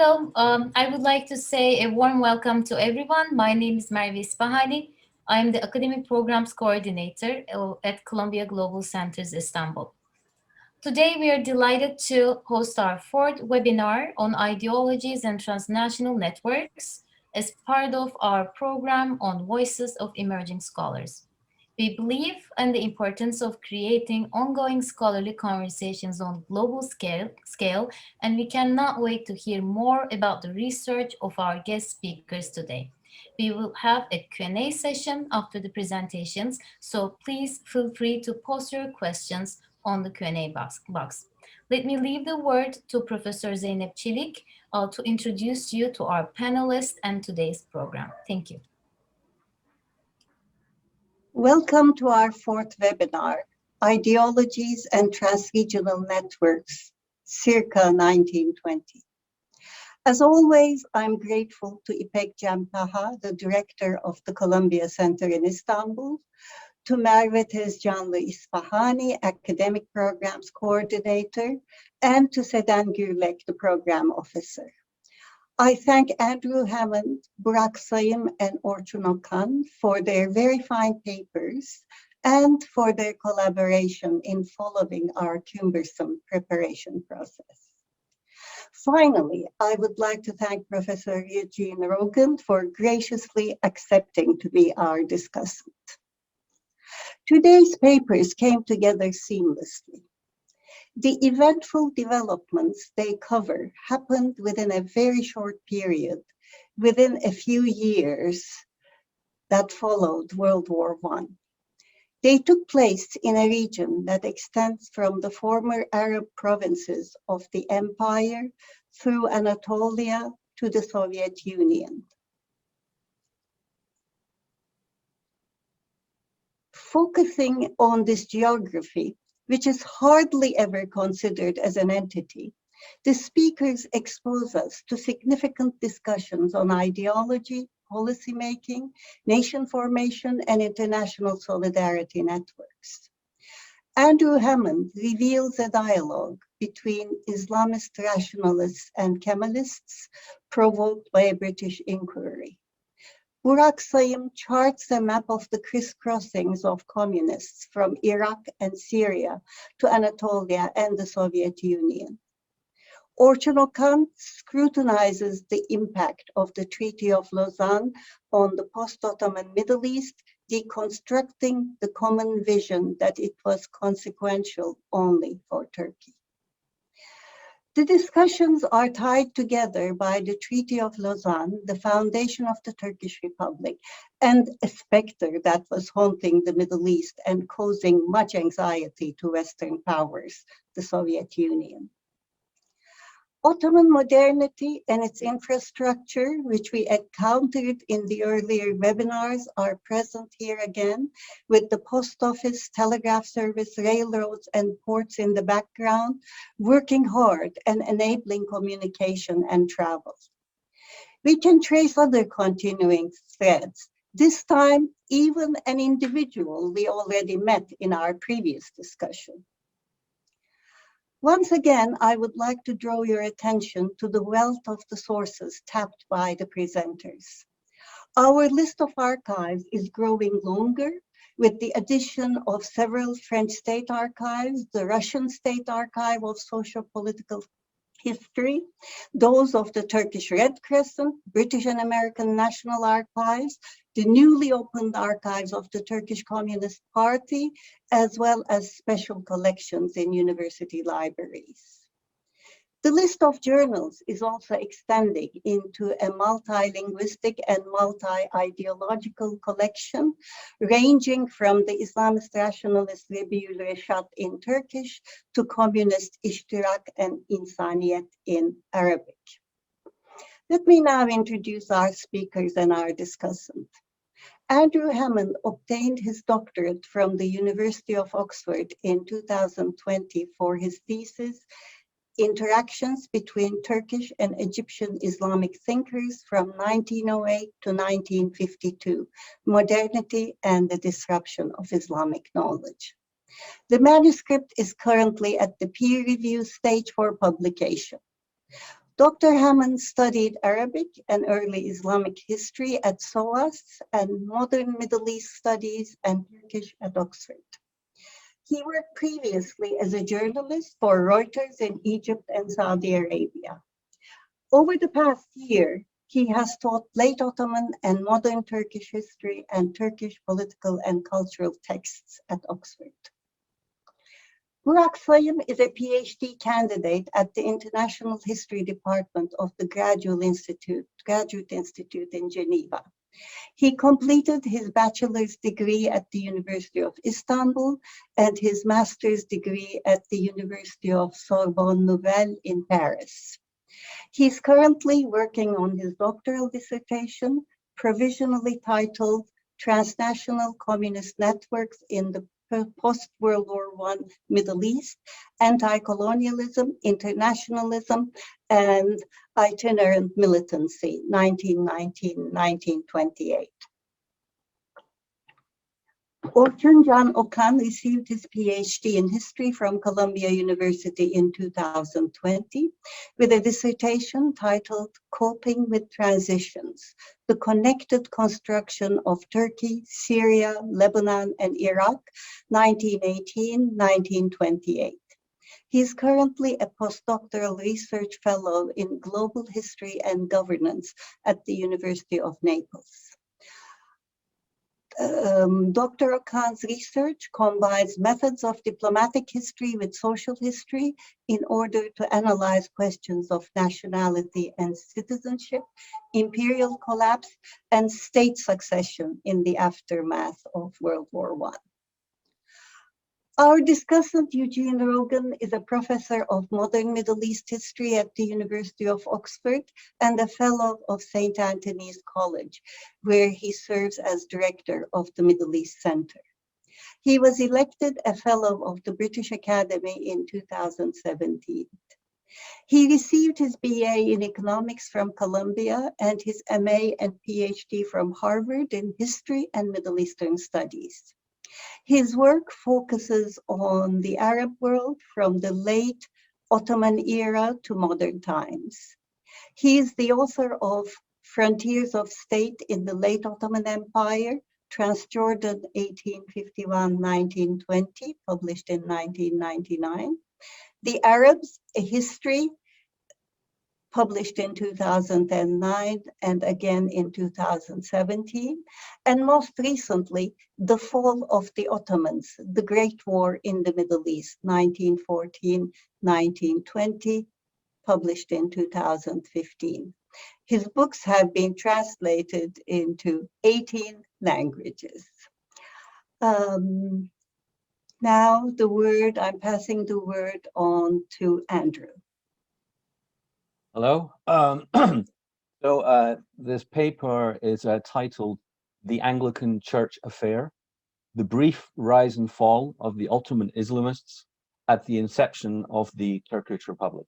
Hello, I would like to say a warm welcome to everyone. My name is Merve Isfahani. I am the Academic Programs Coordinator at Columbia Global Centers Istanbul. Today, we are delighted to host our fourth webinar on ideologies and transnational networks as part of our program on Voices of Emerging Scholars. We believe in the importance of creating ongoing scholarly conversations on global scale, and we cannot wait to hear more about the research of our guest speakers today. We will have a Q&A session after the presentations, so please feel free to post your questions on the Q&A box. Let me leave the word to Professor Zeynep Çelik to introduce you to our panelists and today's program. Thank you. Welcome to our fourth webinar, Ideologies and Transregional Networks, circa 1920. As always, I'm grateful to İpek Cemtaha, the director of the Columbia Center in Istanbul, to Merve Tezcanlı İsfahani, academic programs coordinator, and to Seden Gürlek, the program officer. I thank Andrew Hammond, Burak Sayım, and Orçun Okan for their very fine papers and for their collaboration in following our cumbersome preparation process. Finally, I would like to thank Professor Eugene Rogan for graciously accepting to be our discussant. Today's papers came together seamlessly. The eventful developments they cover happened within a very short period, within a few years that followed World War I. They took place in a region that extends from the former Arab provinces of the empire through Anatolia to the Soviet Union. Focusing on this geography, which is hardly ever considered as an entity, the speakers expose us to significant discussions on ideology, policymaking, nation formation, and international solidarity networks. Andrew Hammond reveals a dialogue between Islamist rationalists and Kemalists provoked by a British inquiry. Burak Sayım charts a map of the crisscrossings of communists from Iraq and Syria to Anatolia and the Soviet Union. Orçun Okan scrutinizes the impact of the Treaty of Lausanne on the post-Ottoman Middle East, deconstructing the common vision that it was consequential only for Turkey. The discussions are tied together by the Treaty of Lausanne, the foundation of the Turkish Republic, and a specter that was haunting the Middle East and causing much anxiety to Western powers, the Soviet Union. Ottoman modernity and its infrastructure, which we encountered in the earlier webinars, are present here again, with the post office, telegraph service, railroads, and ports in the background, working hard and enabling communication and travel. We can trace other continuing threads, this time even an individual we already met in our previous discussion. Once again, I would like to draw your attention to the wealth of the sources tapped by the presenters. Our list of archives is growing longer with the addition of several French state archives, the Russian State Archive of Socio-Political History, those of the Turkish Red Crescent, British and American National Archives, the newly opened archives of the Turkish Communist Party, as well as special collections in university libraries. The list of journals is also extending into a multilinguistic and multi-ideological collection, ranging from the Islamist rationalist Rebiül Reşat in Turkish to communist İştirak and İnsaniyet in Arabic. Let me now introduce our speakers and our discussant. Andrew Hammond obtained his doctorate from the University of Oxford in 2020 for his thesis, Interactions between Turkish and Egyptian Islamic Thinkers from 1908 to 1952, Modernity and the Disruption of Islamic Knowledge. The manuscript is currently at the peer review stage for publication. Dr. Hammond studied Arabic and early Islamic history at SOAS and modern Middle East studies and Turkish at Oxford. He worked previously as a journalist for Reuters in Egypt and Saudi Arabia. Over the past year, he has taught late Ottoman and modern Turkish history and Turkish political and cultural texts at Oxford. Burak Sayım is a PhD candidate at the International History Department of the Graduate Institute in Geneva. He completed his bachelor's degree at the University of Istanbul and his master's degree at the University of Sorbonne Nouvelle in Paris. He's currently working on his doctoral dissertation, provisionally titled Transnational Communist Networks in the Post-World War I Middle East, Anti-Colonialism, Internationalism, and Itinerant Militancy, 1919-1928. Orçuncan Okan received his PhD in history from Columbia University in 2020 with a dissertation titled Coping with Transitions, the Connected Construction of Turkey, Syria, Lebanon, and Iraq, 1918-1928. He is currently a postdoctoral research fellow in global history and governance at the University of Naples. Dr. Okan's research combines methods of diplomatic history with social history in order to analyze questions of nationality and citizenship, imperial collapse, and state succession in the aftermath of World War I. Our discussant, Eugene Rogan, is a professor of modern Middle East history at the University of Oxford and a fellow of St. Anthony's College, where he serves as director of the Middle East Center. He was elected a fellow of the British Academy in 2017. He received his BA in economics from Columbia and his MA and PhD from Harvard in history and Middle Eastern studies. His work focuses on the Arab world from the late Ottoman era to modern times. He is the author of Frontiers of State in the Late Ottoman Empire, Transjordan 1851-1920, published in 1999. The Arabs, a History, published in 2009 and again in 2017, and most recently, The Fall of the Ottomans, The Great War in the Middle East, 1914-1920, published in 2015. His books have been translated into 18 languages. Now I'm passing the word on to Andrew. Hello. This paper is titled The Anglican Church Affair, the Brief Rise and Fall of the Ottoman Islamists at the Inception of the Turkish Republic.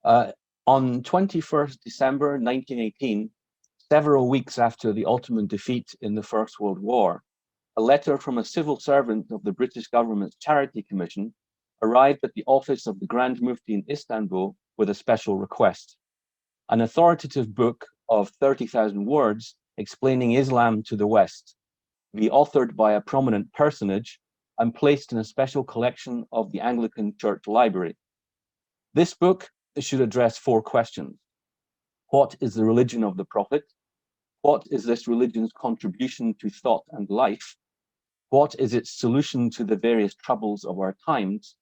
On 21st December 1918, several weeks after the Ottoman defeat in the First World War, a letter from a civil servant of the British government's Charity Commission arrived at the office of the Grand Mufti in Istanbul with a special request. An authoritative book of 30,000 words explaining Islam to the West, be authored by a prominent personage and placed in a special collection of the Anglican Church Library. This book should address 4 questions. What is the religion of the Prophet? What is this religion's contribution to thought and life? What is its solution to the various troubles of our times?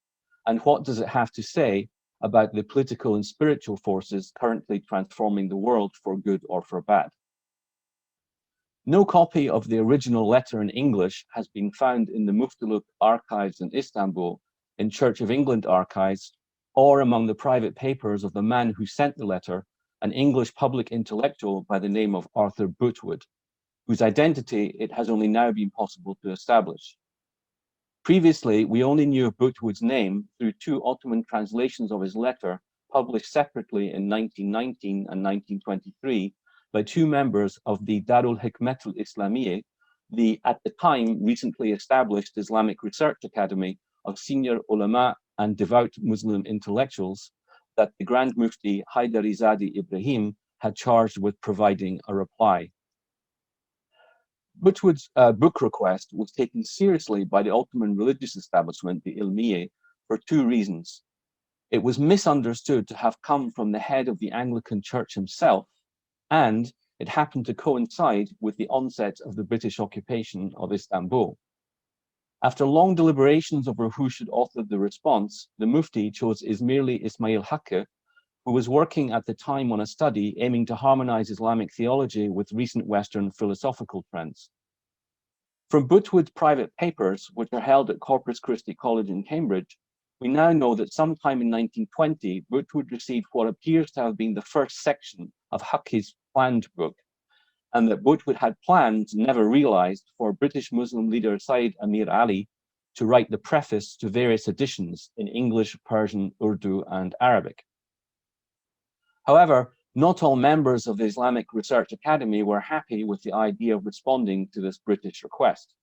And what does it have to say about the political and spiritual forces currently transforming the world for good or for bad? No copy of the original letter in English has been found in the Muftuluk archives in Istanbul, in Church of England archives, or among the private papers of the man who sent the letter, an English public intellectual by the name of Arthur Bootwood, whose identity it has only now been possible to establish. Previously, we only knew of Bootwood's name through 2 Ottoman translations of his letter, published separately in 1919 and 1923 by 2 members of the Darul Hikmet al-Islamiyye, the, at the time, recently established Islamic Research Academy of senior ulama and devout Muslim intellectuals, that the Grand Mufti Haidarizade Ibrahim had charged with providing a reply. Butwood's book request was taken seriously by the Ottoman religious establishment, the Ilmiye, for two reasons. It was misunderstood to have come from the head of the Anglican Church himself, and it happened to coincide with the onset of the British occupation of Istanbul. After long deliberations over who should author the response, the Mufti chose Izmirli Ismail Hakkı, who was working at the time on a study aiming to harmonize Islamic theology with recent Western philosophical trends. From Butwood's private papers, which are held at Corpus Christi College in Cambridge, we now know that sometime in 1920, Butwood received what appears to have been the first section of Hakkı's planned book, and that Butwood had plans, never realized, for British Muslim leader Said Amir Ali to write the preface to various editions in English, Persian, Urdu, and Arabic. However, not all members of the Islamic Research Academy were happy with the idea of responding to this British request.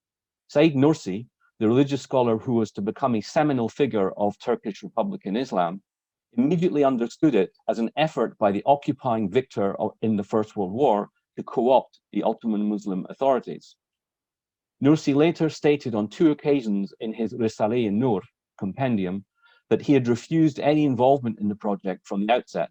Said Nursi, the religious scholar who was to become a seminal figure of Turkish Republican Islam, immediately understood it as an effort by the occupying victor in the First World War to co-opt the Ottoman Muslim authorities. Nursi later stated on two occasions in his Risale-i-Nur compendium that he had refused any involvement in the project from the outset.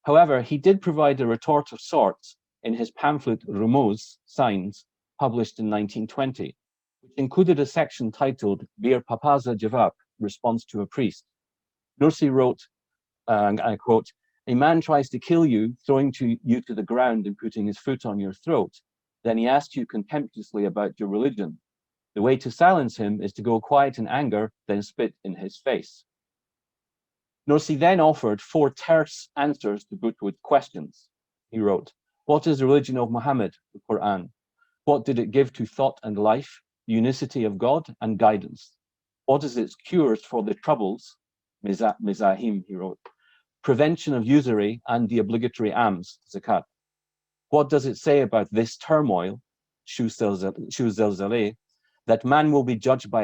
However, he did provide a retort of sorts in his pamphlet Rumuz, Signs, published in 1920, which included a section titled Bir Papaza Cevap, Response to a Priest. Nursi wrote, and I quote, "A man tries to kill you, throwing you to the ground and putting his foot on your throat. Then he asks you contemptuously about your religion. The way to silence him is to go quiet in anger, then spit in his face." Nursi then offered four terse answers to Butwood's questions. He wrote, "What is the religion of Muhammad, the Quran? What did it give to thought and life, the unicity of God and guidance? What is its cures for the troubles, mizahim," he wrote, "prevention of usury and the obligatory alms, zakat? What does it say about this turmoil, shuzalzaleh, that man will be judged by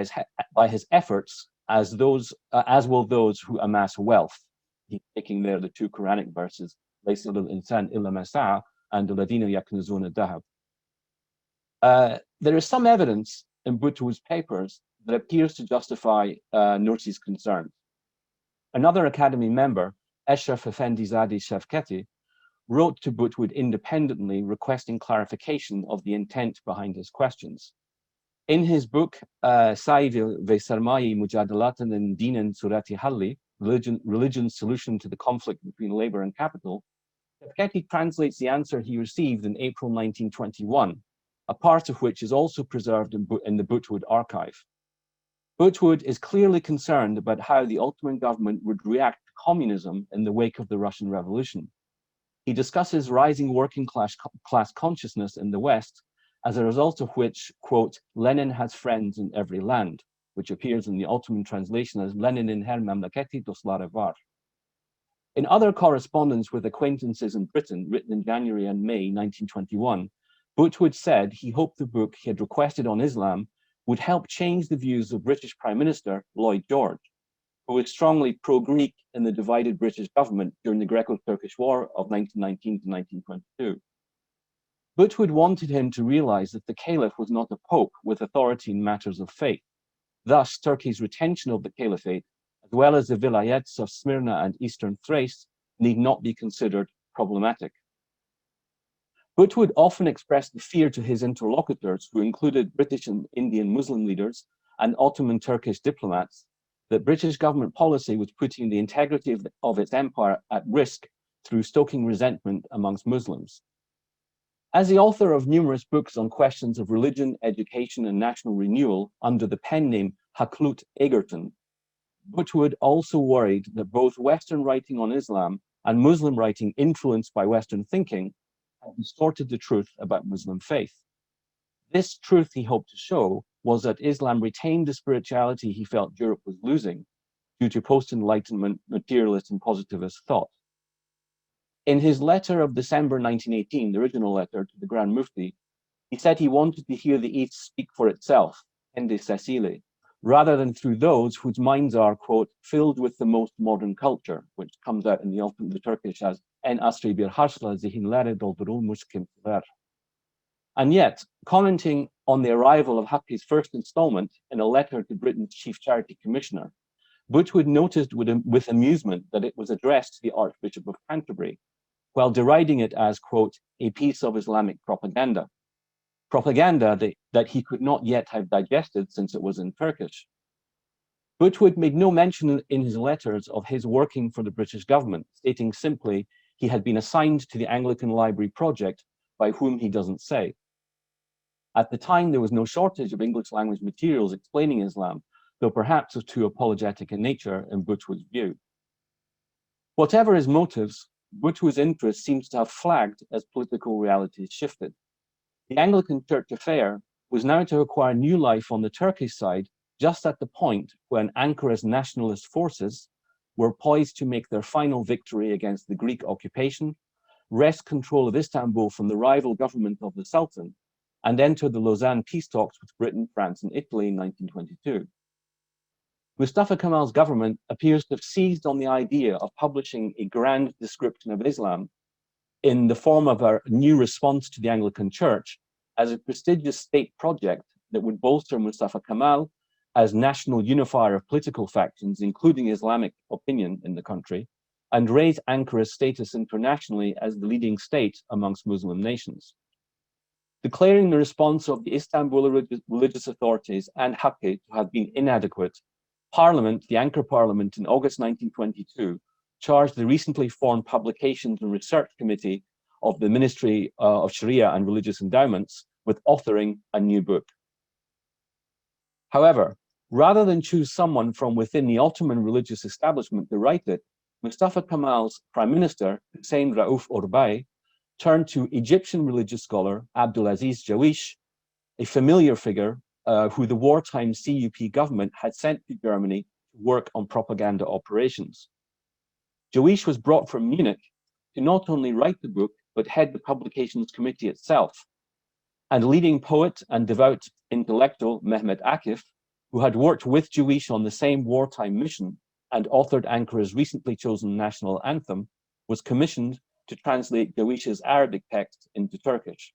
his efforts as will those who amass wealth?" He's taking there the two Quranic verses, لَيْسَ لِلْإِنسَانِ إِلَّا مَا سَعَى and الَّذِينَ يَكْنِزُونَ الذَّهَبَ. There is some evidence in Butwood's papers that appears to justify Nursi's concerns. Another Academy member, Eshraf Efendizade Şevketi, wrote to Butwood independently requesting clarification of the intent behind his questions. In his book, Sa'i ve Sarmayi Mujadalatan and Dinan Surati Halli, Religion's Solution to the Conflict Between Labor and Capital, Şevketi translates the answer he received in April 1921, a part of which is also preserved in the Butwood archive. Butwood is clearly concerned about how the Ottoman government would react to communism in the wake of the Russian Revolution. He discusses rising working class consciousness in the West, as a result of which, quote, "Lenin has friends in every land," which appears in the Ottoman translation as Lenin in her memleketi dostları var. In other correspondence with acquaintances in Britain, written in January and May 1921, Butwood said he hoped the book he had requested on Islam would help change the views of British Prime Minister Lloyd George, who was strongly pro-Greek in the divided British government during the Greco-Turkish War of 1919 to 1922. Butwood wanted him to realize that the Caliph was not a pope with authority in matters of faith. Thus, Turkey's retention of the Caliphate, as well as the vilayets of Smyrna and Eastern Thrace, need not be considered problematic. Butwood often expressed the fear to his interlocutors, who included British and Indian Muslim leaders and Ottoman Turkish diplomats, that British government policy was putting the integrity of its empire at risk through stoking resentment amongst Muslims. As the author of numerous books on questions of religion, education, and national renewal under the pen name Hakluyt Egerton, Butwood also worried that both Western writing on Islam and Muslim writing influenced by Western thinking had distorted the truth about Muslim faith. This truth he hoped to show was that Islam retained the spirituality he felt Europe was losing due to post-Enlightenment materialist and positivist thought. In his letter of December 1918, the original letter to the Grand Mufti, he said he wanted to hear the East speak for itself, Ende Sesile, rather than through those whose minds are, quote, filled with the most modern culture, which comes out in the Turkish as en asri bir harçla zihinleri doldurulmuş kimseler. And yet, commenting on the arrival of Hakkı's first installment in a letter to Britain's Chief Charity Commissioner, Butchwood noticed with amusement that it was addressed to the Archbishop of Canterbury, while deriding it as, quote, a piece of Islamic propaganda. Propaganda that he could not yet have digested since it was in Turkish. Butchwood made no mention in his letters of his working for the British government, stating simply he had been assigned to the Anglican Library project, by whom he doesn't say. At the time, there was no shortage of English language materials explaining Islam, though perhaps was too apologetic in nature in Butchwood's view. Whatever his motives, Butchwood's interest seems to have flagged as political realities shifted. The Anglican Church affair was now to acquire new life on the Turkish side just at the point when Ankara's nationalist forces were poised to make their final victory against the Greek occupation, wrest control of Istanbul from the rival government of the Sultan, and enter the Lausanne peace talks with Britain, France, and Italy in 1922. Mustafa Kemal's government appears to have seized on the idea of publishing a grand description of Islam in the form of a new response to the Anglican Church as a prestigious state project that would bolster Mustafa Kemal as national unifier of political factions, including Islamic opinion in the country, and raise Ankara's status internationally as the leading state amongst Muslim nations. Declaring the response of the Istanbul religious authorities and Hakkı to have been inadequate, Parliament, the Ankara Parliament in August 1922, charged the recently formed Publications and Research Committee of the Ministry of Sharia and Religious Endowments with authoring a new book. However, rather than choose someone from within the Ottoman religious establishment to write it, Mustafa Kemal's Prime Minister, Hüseyin Rauf Orbay, turned to Egyptian religious scholar Abdulaziz Jawish, a familiar figure who the wartime CUP government had sent to Germany to work on propaganda operations. Jawish was brought from Munich to not only write the book, but head the publications committee itself. And leading poet and devout intellectual Mehmet Akif, who had worked with Jawish on the same wartime mission and authored Ankara's recently chosen national anthem, was commissioned to translate Jawish's Arabic text into Turkish.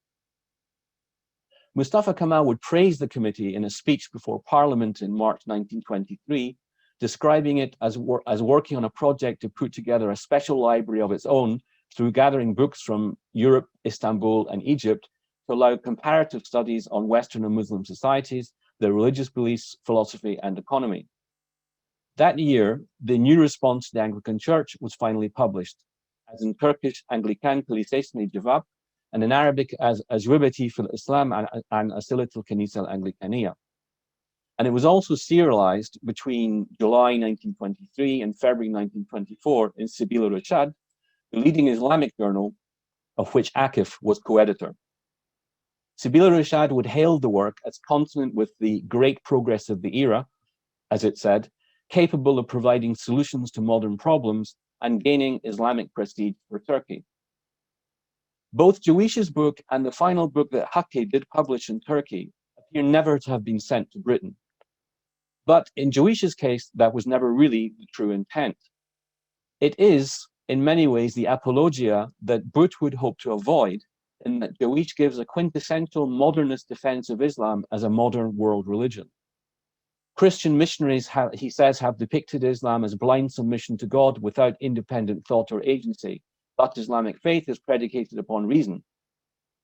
Mustafa Kemal would praise the committee in a speech before Parliament in March 1923, describing it as working on a project to put together a special library of its own through gathering books from Europe, Istanbul, and Egypt to allow comparative studies on Western and Muslim societies, their religious beliefs, philosophy, and economy. That year, the new response to the Anglican Church was finally published, as in Turkish Anglikan Kilisesi'ne Cevap, and in Arabic as Ajwibeti fil Islam and Asilatul Kanisa al-Anglikaniya. And it was also serialized between July 1923 and February 1924 in Sibila Rashad, the leading Islamic journal of which Akif was co-editor. Sibila Rashad would hail the work as consonant with the great progress of the era, as it said, capable of providing solutions to modern problems and gaining Islamic prestige for Turkey. Both Jawish's book and the final book that Hakkı did publish in Turkey appear never to have been sent to Britain. But in Jawish's case, that was never really the true intent. It is, in many ways, the apologia that Butchwood hoped to avoid, in that Jawish gives a quintessential modernist defense of Islam as a modern world religion. Christian missionaries, he says, have depicted Islam as blind submission to God without independent thought or agency, but Islamic faith is predicated upon reason.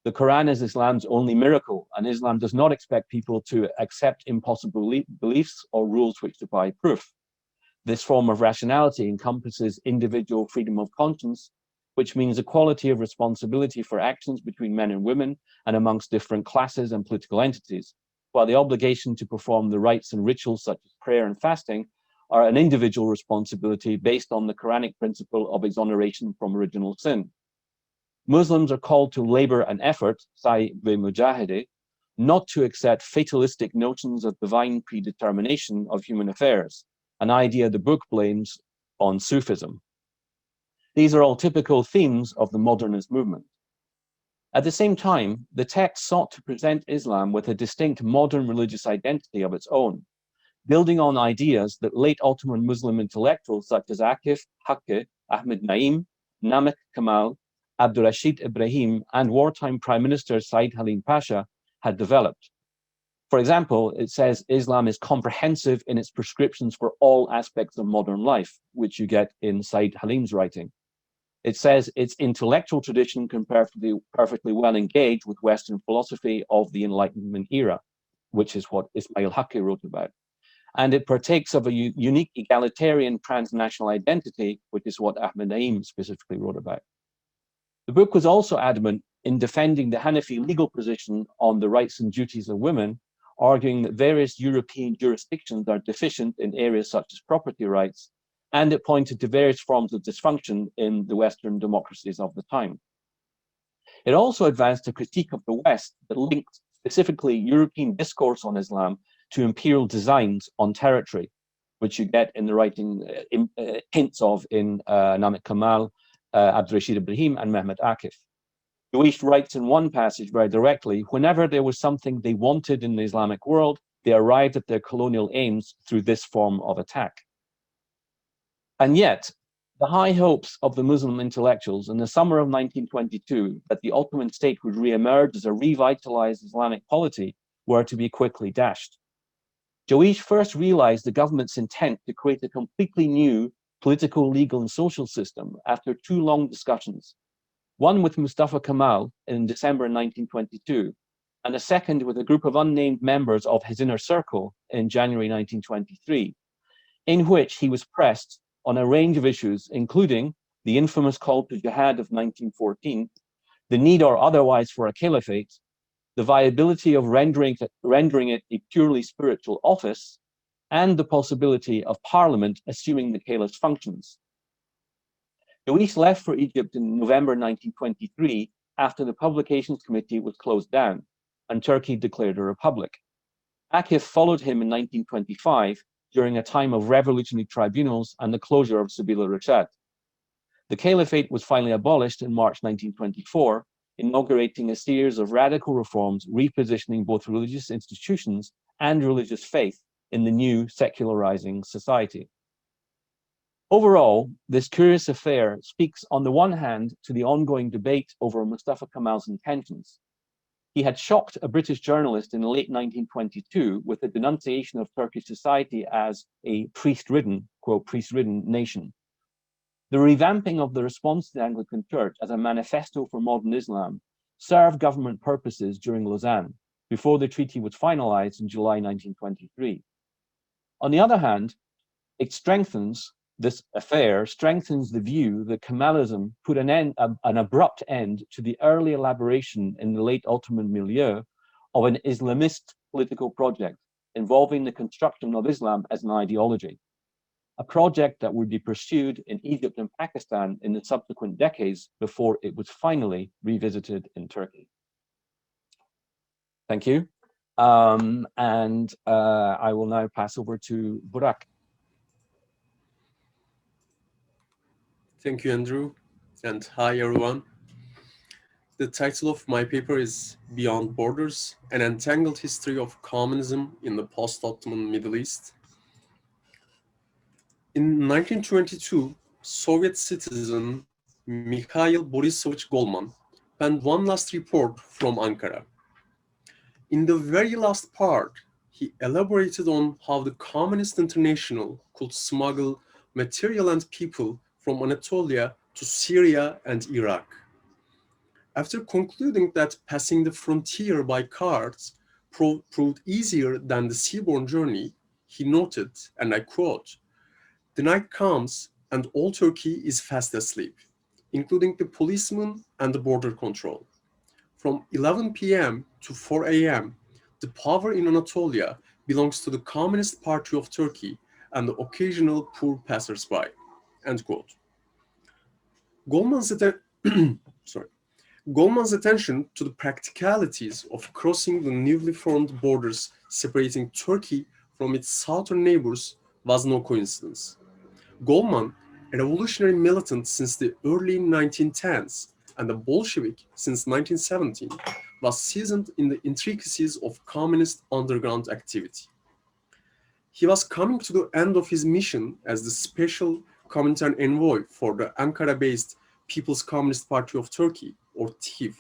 The Quran is Islam's only miracle, and Islam does not expect people to accept impossible beliefs or rules which defy proof. This form of rationality encompasses individual freedom of conscience, which means equality of responsibility for actions between men and women and amongst different classes and political entities, while the obligation to perform the rites and rituals such as prayer and fasting are an individual responsibility based on the Quranic principle of exoneration from original sin. Muslims are called to labor and effort, sa'i ve mujahede, not to accept fatalistic notions of divine predetermination of human affairs, an idea the book blames on Sufism. These are all typical themes of the modernist movement. At the same time, the text sought to present Islam with a distinct modern religious identity of its own. building on ideas that late Ottoman Muslim intellectuals such as Akif, Hakkı, Ahmed Naim, Namık Kemal, Abdurrashid Ibrahim, and wartime Prime Minister Said Halim Pasha had developed. For example, it says Islam is comprehensive in its prescriptions for all aspects of modern life, which you get in Said Halim's writing. It says its intellectual tradition can perfectly well engage with Western philosophy of the Enlightenment era, which is what Ismail Hakkı wrote about. And it partakes of a unique egalitarian transnational identity, which is what Ahmed Naim specifically wrote about. The book was also adamant in defending the Hanafi legal position on the rights and duties of women, arguing that various European jurisdictions are deficient in areas such as property rights, and it pointed to various forms of dysfunction in the Western democracies of the time. It also advanced a critique of the West that linked specifically European discourse on Islam to imperial designs on territory, which you get in the writing hints of in Namık Kemal, Abdurrashid Ibrahim, and Mehmet Akif. Jewish writes in one passage very directly, whenever there was something they wanted in the Islamic world, they arrived at their colonial aims through this form of attack. And yet, the high hopes of the Muslim intellectuals in the summer of 1922 that the Ottoman state would re-emerge as a revitalized Islamic polity were to be quickly dashed. Jewish first realized the government's intent to create a completely new political, legal, and social system after 2 long discussions, one with Mustafa Kemal in December 1922, and a second with a group of unnamed members of his inner circle in January 1923, in which he was pressed on a range of issues, including the infamous call to jihad of 1914, the need or otherwise for a caliphate, the viability of rendering it a purely spiritual office, and the possibility of parliament assuming the caliph's functions. Luis left for Egypt in November 1923 after the Publications Committee was closed down and Turkey declared a republic. Akif followed him in 1925 during a time of revolutionary tribunals and the closure of Sabila Rashad. The caliphate was finally abolished in March 1924, inaugurating a series of radical reforms, repositioning both religious institutions and religious faith in the new secularizing society. Overall, this curious affair speaks on the one hand to the ongoing debate over Mustafa Kemal's intentions. He had shocked a British journalist in late 1922 with a denunciation of Turkish society as a priest-ridden, quote, priest-ridden nation. The revamping of the response to the Anglican Church as a manifesto for modern Islam served government purposes during Lausanne, before the treaty was finalized in July 1923. On the other hand, this affair strengthens the view that Kemalism put an abrupt end to the early elaboration in the late Ottoman milieu of an Islamist political project involving the construction of Islam as an ideology, a project that would be pursued in Egypt and Pakistan in the subsequent decades before it was finally revisited in Turkey. Thank you. I will now pass over to Burak. Thank you, Andrew, and hi, everyone. The title of my paper is Beyond Borders, an Entangled History of Communism in the Post-Ottoman Middle East. In 1922, Soviet citizen Mikhail Borisovich Golman penned one last report from Ankara. In the very last part, he elaborated on how the Communist International could smuggle material and people from Anatolia to Syria and Iraq. After concluding that passing the frontier by carts proved easier than the seaborne journey, he noted, and I quote, "The night comes and all Turkey is fast asleep, including the policemen and the border control. From 11 p.m. to 4 a.m., the power in Anatolia belongs to the Communist Party of Turkey and the occasional poor passers-by." End quote. Goldman's attention to the practicalities of crossing the newly formed borders separating Turkey from its southern neighbors was no coincidence. Goldman, a revolutionary militant since the early 1910s and a Bolshevik since 1917, was seasoned in the intricacies of communist underground activity. He was coming to the end of his mission as the special Comintern envoy for the Ankara-based People's Communist Party of Turkey, or TİV,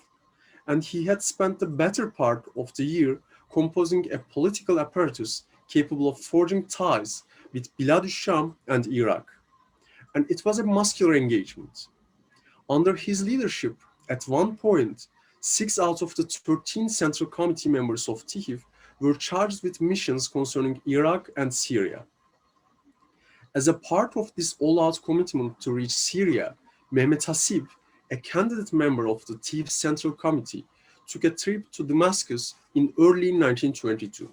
and he had spent the better part of the year composing a political apparatus capable of forging ties with Bilad-ul-Sham and Iraq. And it was a muscular engagement. Under his leadership, at one point, 6 out of the 13 Central Committee members of TİV were charged with missions concerning Iraq and Syria. As a part of this all-out commitment to reach Syria, Mehmet Hasip, a candidate member of the TİV Central Committee, took a trip to Damascus in early 1922.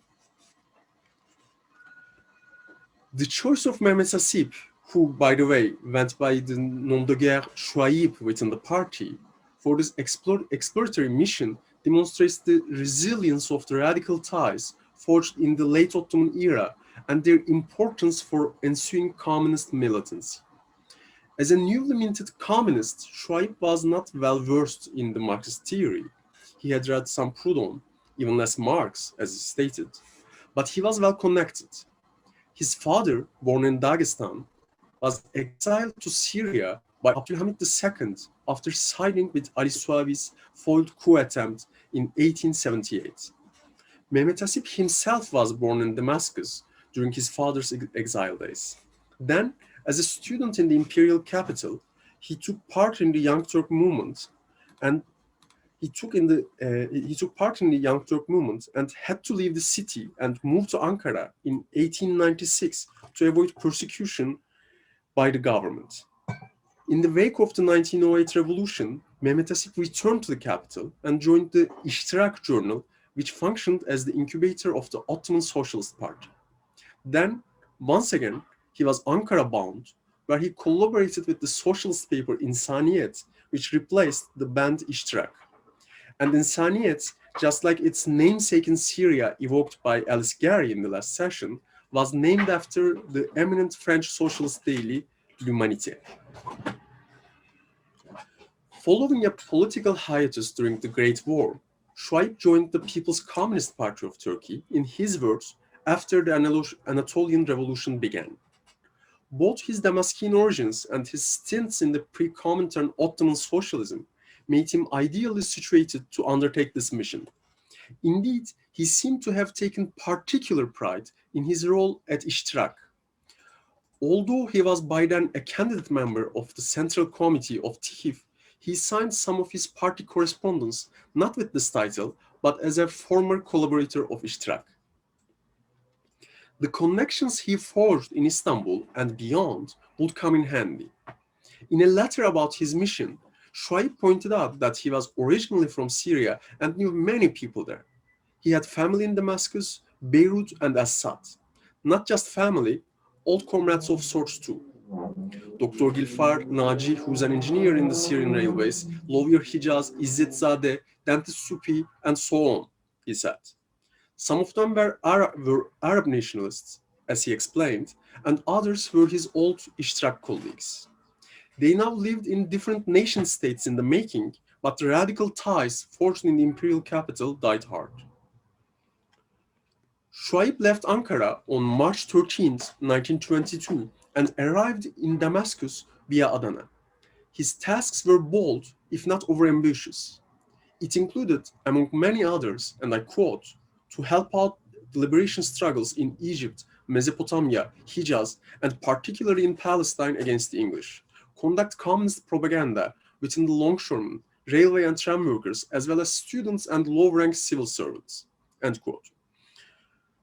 The choice of Mehmet Hasip, who, by the way, went by the nom de guerre Şuayb within the party, for this exploratory mission demonstrates the resilience of the radical ties forged in the late Ottoman era and their importance for ensuing communist militancy. As a newly minted communist, Şuayb was not well versed in the Marxist theory. He had read some Proudhon, even less Marx, as he stated, but he was well connected. His father, born in Dagestan, was exiled to Syria by Abdülhamid II after siding with Ali Suavi's foiled coup attempt in 1878. Mehmet Hasip himself was born in Damascus during his father's exile days. Then, as a student in the imperial capital, he took part in the Young Turk movement and he took part in the Young Turk movement and had to leave the city and move to Ankara in 1896 to avoid persecution by the government. In the wake of the 1908 revolution, Mehmet Hasip returned to the capital and joined the İştirak journal, which functioned as the incubator of the Ottoman Socialist Party. Then, once again, he was Ankara-bound, where he collaborated with the socialist paper İnsaniyet, which replaced the band İştirak. And Insaniyet, just like its namesake in Syria evoked by Alice Gary in the last session, was named after the eminent French socialist daily L'Humanité. Following a political hiatus during the Great War, Şuayb joined the People's Communist Party of Turkey, in his words, after the Anatolian Revolution began. Both his Damascene origins and his stints in the pre-Comintern Ottoman socialism made him ideally situated to undertake this mission. Indeed, he seemed to have taken particular pride in his role at İştirak. Although he was by then a candidate member of the Central Committee of TİV, he signed some of his party correspondence not with this title, but as a former collaborator of İştirak. The connections he forged in Istanbul and beyond would come in handy. In a letter about his mission, Şuayb pointed out that he was originally from Syria and knew many people there. He had family in Damascus, Beirut, and Assad. Not just family, old comrades of sorts too. Dr. Gilfar Naci, who's an engineer in the Syrian railways, lawyer Hijaz, İzzetzadeh, dentist Supi, and so on, he said. Some of them were Arab nationalists, as he explained, and others were his old İştirak colleagues. They now lived in different nation-states in the making, but the radical ties forged in the imperial capital died hard. Şuayb left Ankara on March 13, 1922, and arrived in Damascus via Adana. His tasks were bold, if not overambitious. It included, among many others, and I quote, to help out the liberation struggles in Egypt, Mesopotamia, Hijaz, and particularly in Palestine against the English, conduct communist propaganda within the longshoremen, railway and tram workers, as well as students and low-rank civil servants, end quote.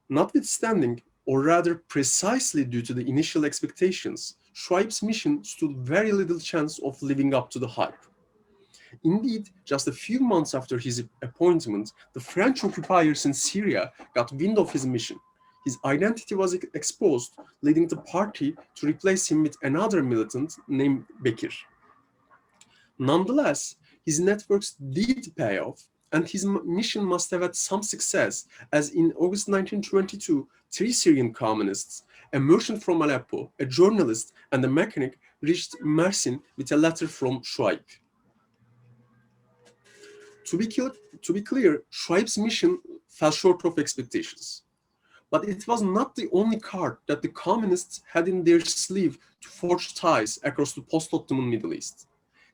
Notwithstanding, or rather precisely due to the initial expectations, Şuayb's mission stood very little chance of living up to the hype. Indeed, just a few months after his appointment, the French occupiers in Syria got wind of his mission. His identity was exposed, leading the party to replace him with another militant named Bekir. Nonetheless, his networks did pay off, and his mission must have had some success, as in August 1922, 3 Syrian communists, a merchant from Aleppo, a journalist, and a mechanic, reached Mersin with a letter from Şuayb. To be clear, Şuayb's mission fell short of expectations. But it was not the only card that the communists had in their sleeve to forge ties across the post-Ottoman Middle East.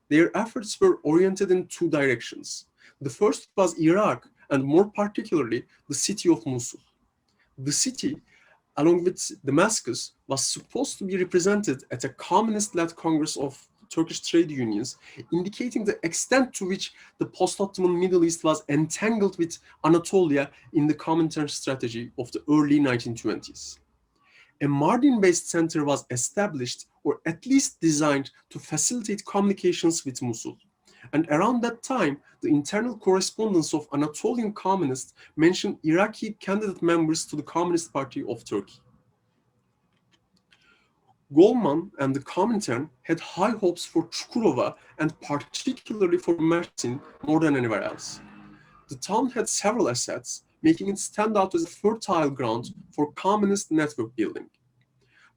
Their efforts were oriented in two directions. The first was Iraq, and more particularly, the city of Mosul. The city, along with Damascus, was supposed to be represented at a communist-led Congress of Turkish trade unions, indicating the extent to which the post-Ottoman Middle East was entangled with Anatolia in the Comintern strategy of the early 1920s. A Mardin-based center was established, or at least designed, to facilitate communications with Mosul. And around that time, the internal correspondence of Anatolian communists mentioned Iraqi candidate members to the Communist Party of Turkey. Goldman and the Comintern had high hopes for Çukurova and particularly for Mersin more than anywhere else. The town had several assets, making it stand out as a fertile ground for communist network building.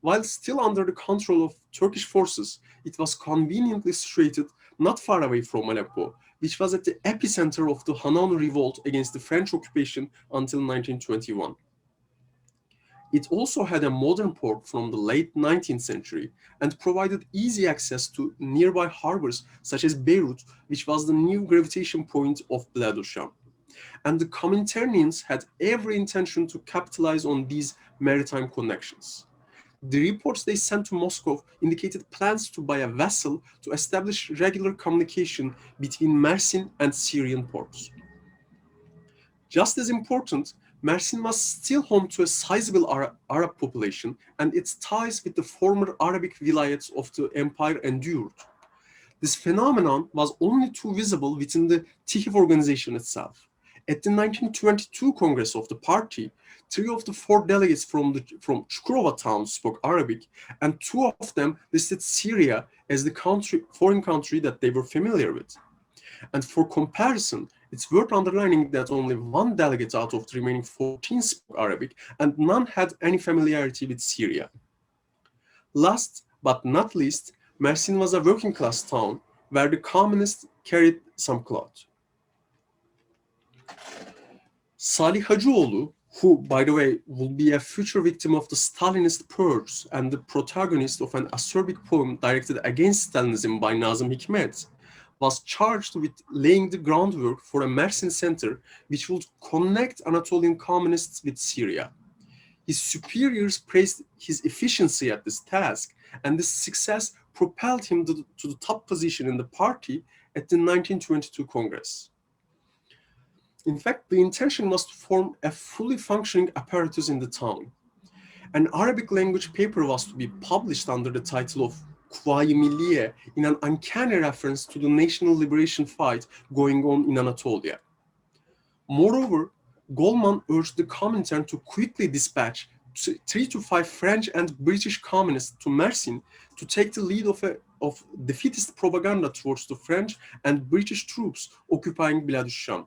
While still under the control of Turkish forces, it was conveniently situated not far away from Aleppo, which was at the epicenter of the Hanan revolt against the French occupation until 1921. It also had a modern port from the late 19th century and provided easy access to nearby harbors such as Beirut, which was the new gravitation point of Bled Sham. And the Cominternians had every intention to capitalize on these maritime connections. The reports they sent to Moscow indicated plans to buy a vessel to establish regular communication between Mersin and Syrian ports. Just as important, Mersin was still home to a sizable Arab population, and its ties with the former Arabic vilayets of the empire endured. This phenomenon was only too visible within the TİHİV organization itself. At the 1922 Congress of the party, 3 of the 4 delegates from Çukurova town spoke Arabic, and 2 of them listed Syria as the foreign country that they were familiar with. And for comparison, it's worth underlining that only 1 delegate out of the remaining 14 spoke Arabic, and none had any familiarity with Syria. Last but not least, Mersin was a working-class town where the communists carried some clout. Salih Hacıoğlu, who, by the way, will be a future victim of the Stalinist purge and the protagonist of an acerbic poem directed against Stalinism by Nazım Hikmet, was charged with laying the groundwork for a Mersin center which would connect Anatolian communists with Syria. His superiors praised his efficiency at this task, and this success propelled him to the top position in the party at the 1922 Congress. In fact, the intention was to form a fully functioning apparatus in the town. An Arabic language paper was to be published under the title of Kuvayi Milliye, in an uncanny reference to the national liberation fight going on in Anatolia. Moreover, Goldman urged the Comintern to quickly dispatch 3 to 5 French and British communists to Mersin to take the lead of defeatist propaganda towards the French and British troops occupying Bilad Sham.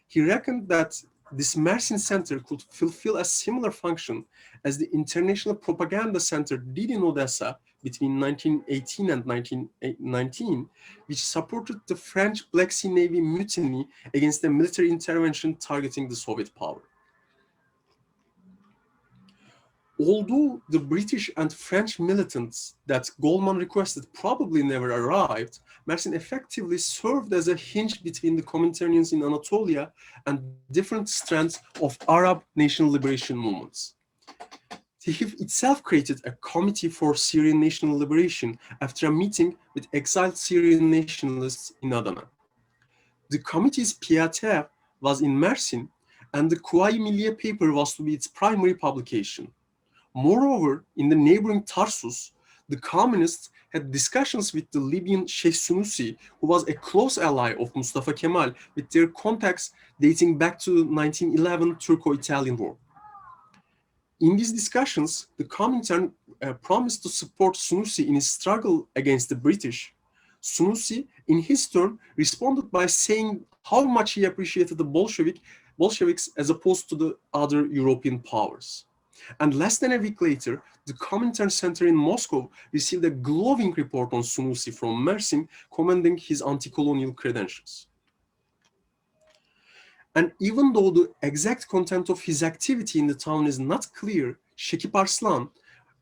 He reckoned that this Mersin center could fulfill a similar function as the International Propaganda Center did in Odessa between 1918 and 1919, which supported the French Black Sea Navy mutiny against a military intervention targeting the Soviet power. Although the British and French militants that Goldman requested probably never arrived, Mersin effectively served as a hinge between the Cominternians in Anatolia and different strands of Arab national liberation movements. TİHİV itself created a committee for Syrian national liberation after a meeting with exiled Syrian nationalists in Adana. The committee's pied-à-terre was in Mersin, and the Kuvayi Milliye paper was to be its primary publication. Moreover, in the neighboring Tarsus, the communists had discussions with the Libyan Sheikh Sunusi, who was a close ally of Mustafa Kemal, with their contacts dating back to the 1911 Turco-Italian War. In these discussions, the Comintern promised to support Sunusi in his struggle against the British. Sunusi, in his turn, responded by saying how much he appreciated the Bolsheviks as opposed to the other European powers. And less than a week later, the Comintern Center in Moscow received a glowing report on Sunusi from Mersin, commending his anti-colonial credentials. And even though the exact content of his activity in the town is not clear, Şekip Arslan,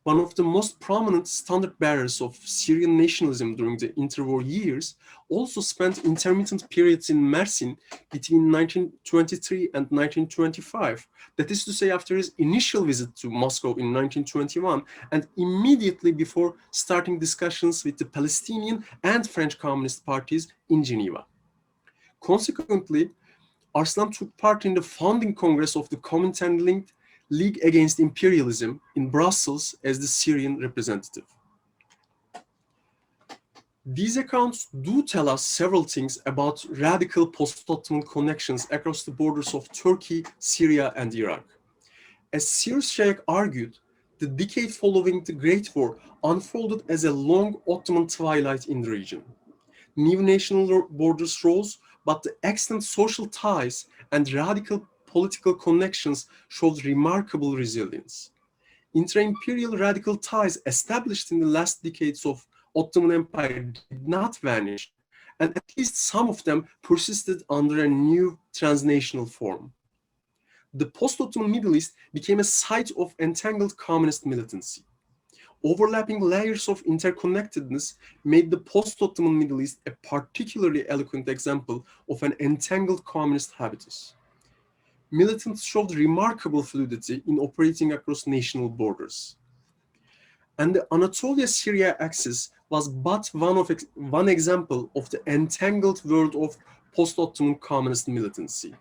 one of the most prominent standard bearers of Syrian nationalism during the interwar years, also spent intermittent periods in Mersin between 1923 and 1925. That is to say, after his initial visit to Moscow in 1921 and immediately before starting discussions with the Palestinian and French Communist parties in Geneva. Consequently, Arslan took part in the founding congress of the Interlinked League Against Imperialism in Brussels as the Syrian representative. These accounts do tell us several things about radical post-Ottoman connections across the borders of Turkey, Syria, and Iraq. As Sirus Shaikh argued, the decade following the Great War unfolded as a long Ottoman twilight in the region. New national borders rose, but the extant social ties and radical political connections showed remarkable resilience. Intra-imperial radical ties established in the last decades of Ottoman Empire did not vanish, and at least some of them persisted under a new transnational form. The post-Ottoman Middle East became a site of entangled communist militancy. Overlapping layers of interconnectedness made the post-Ottoman Middle East a particularly eloquent example of an entangled communist habitus. Militants showed remarkable fluidity in operating across national borders. And the Anatolia-Syria axis was but one example of the entangled world of post-Ottoman communist militancy.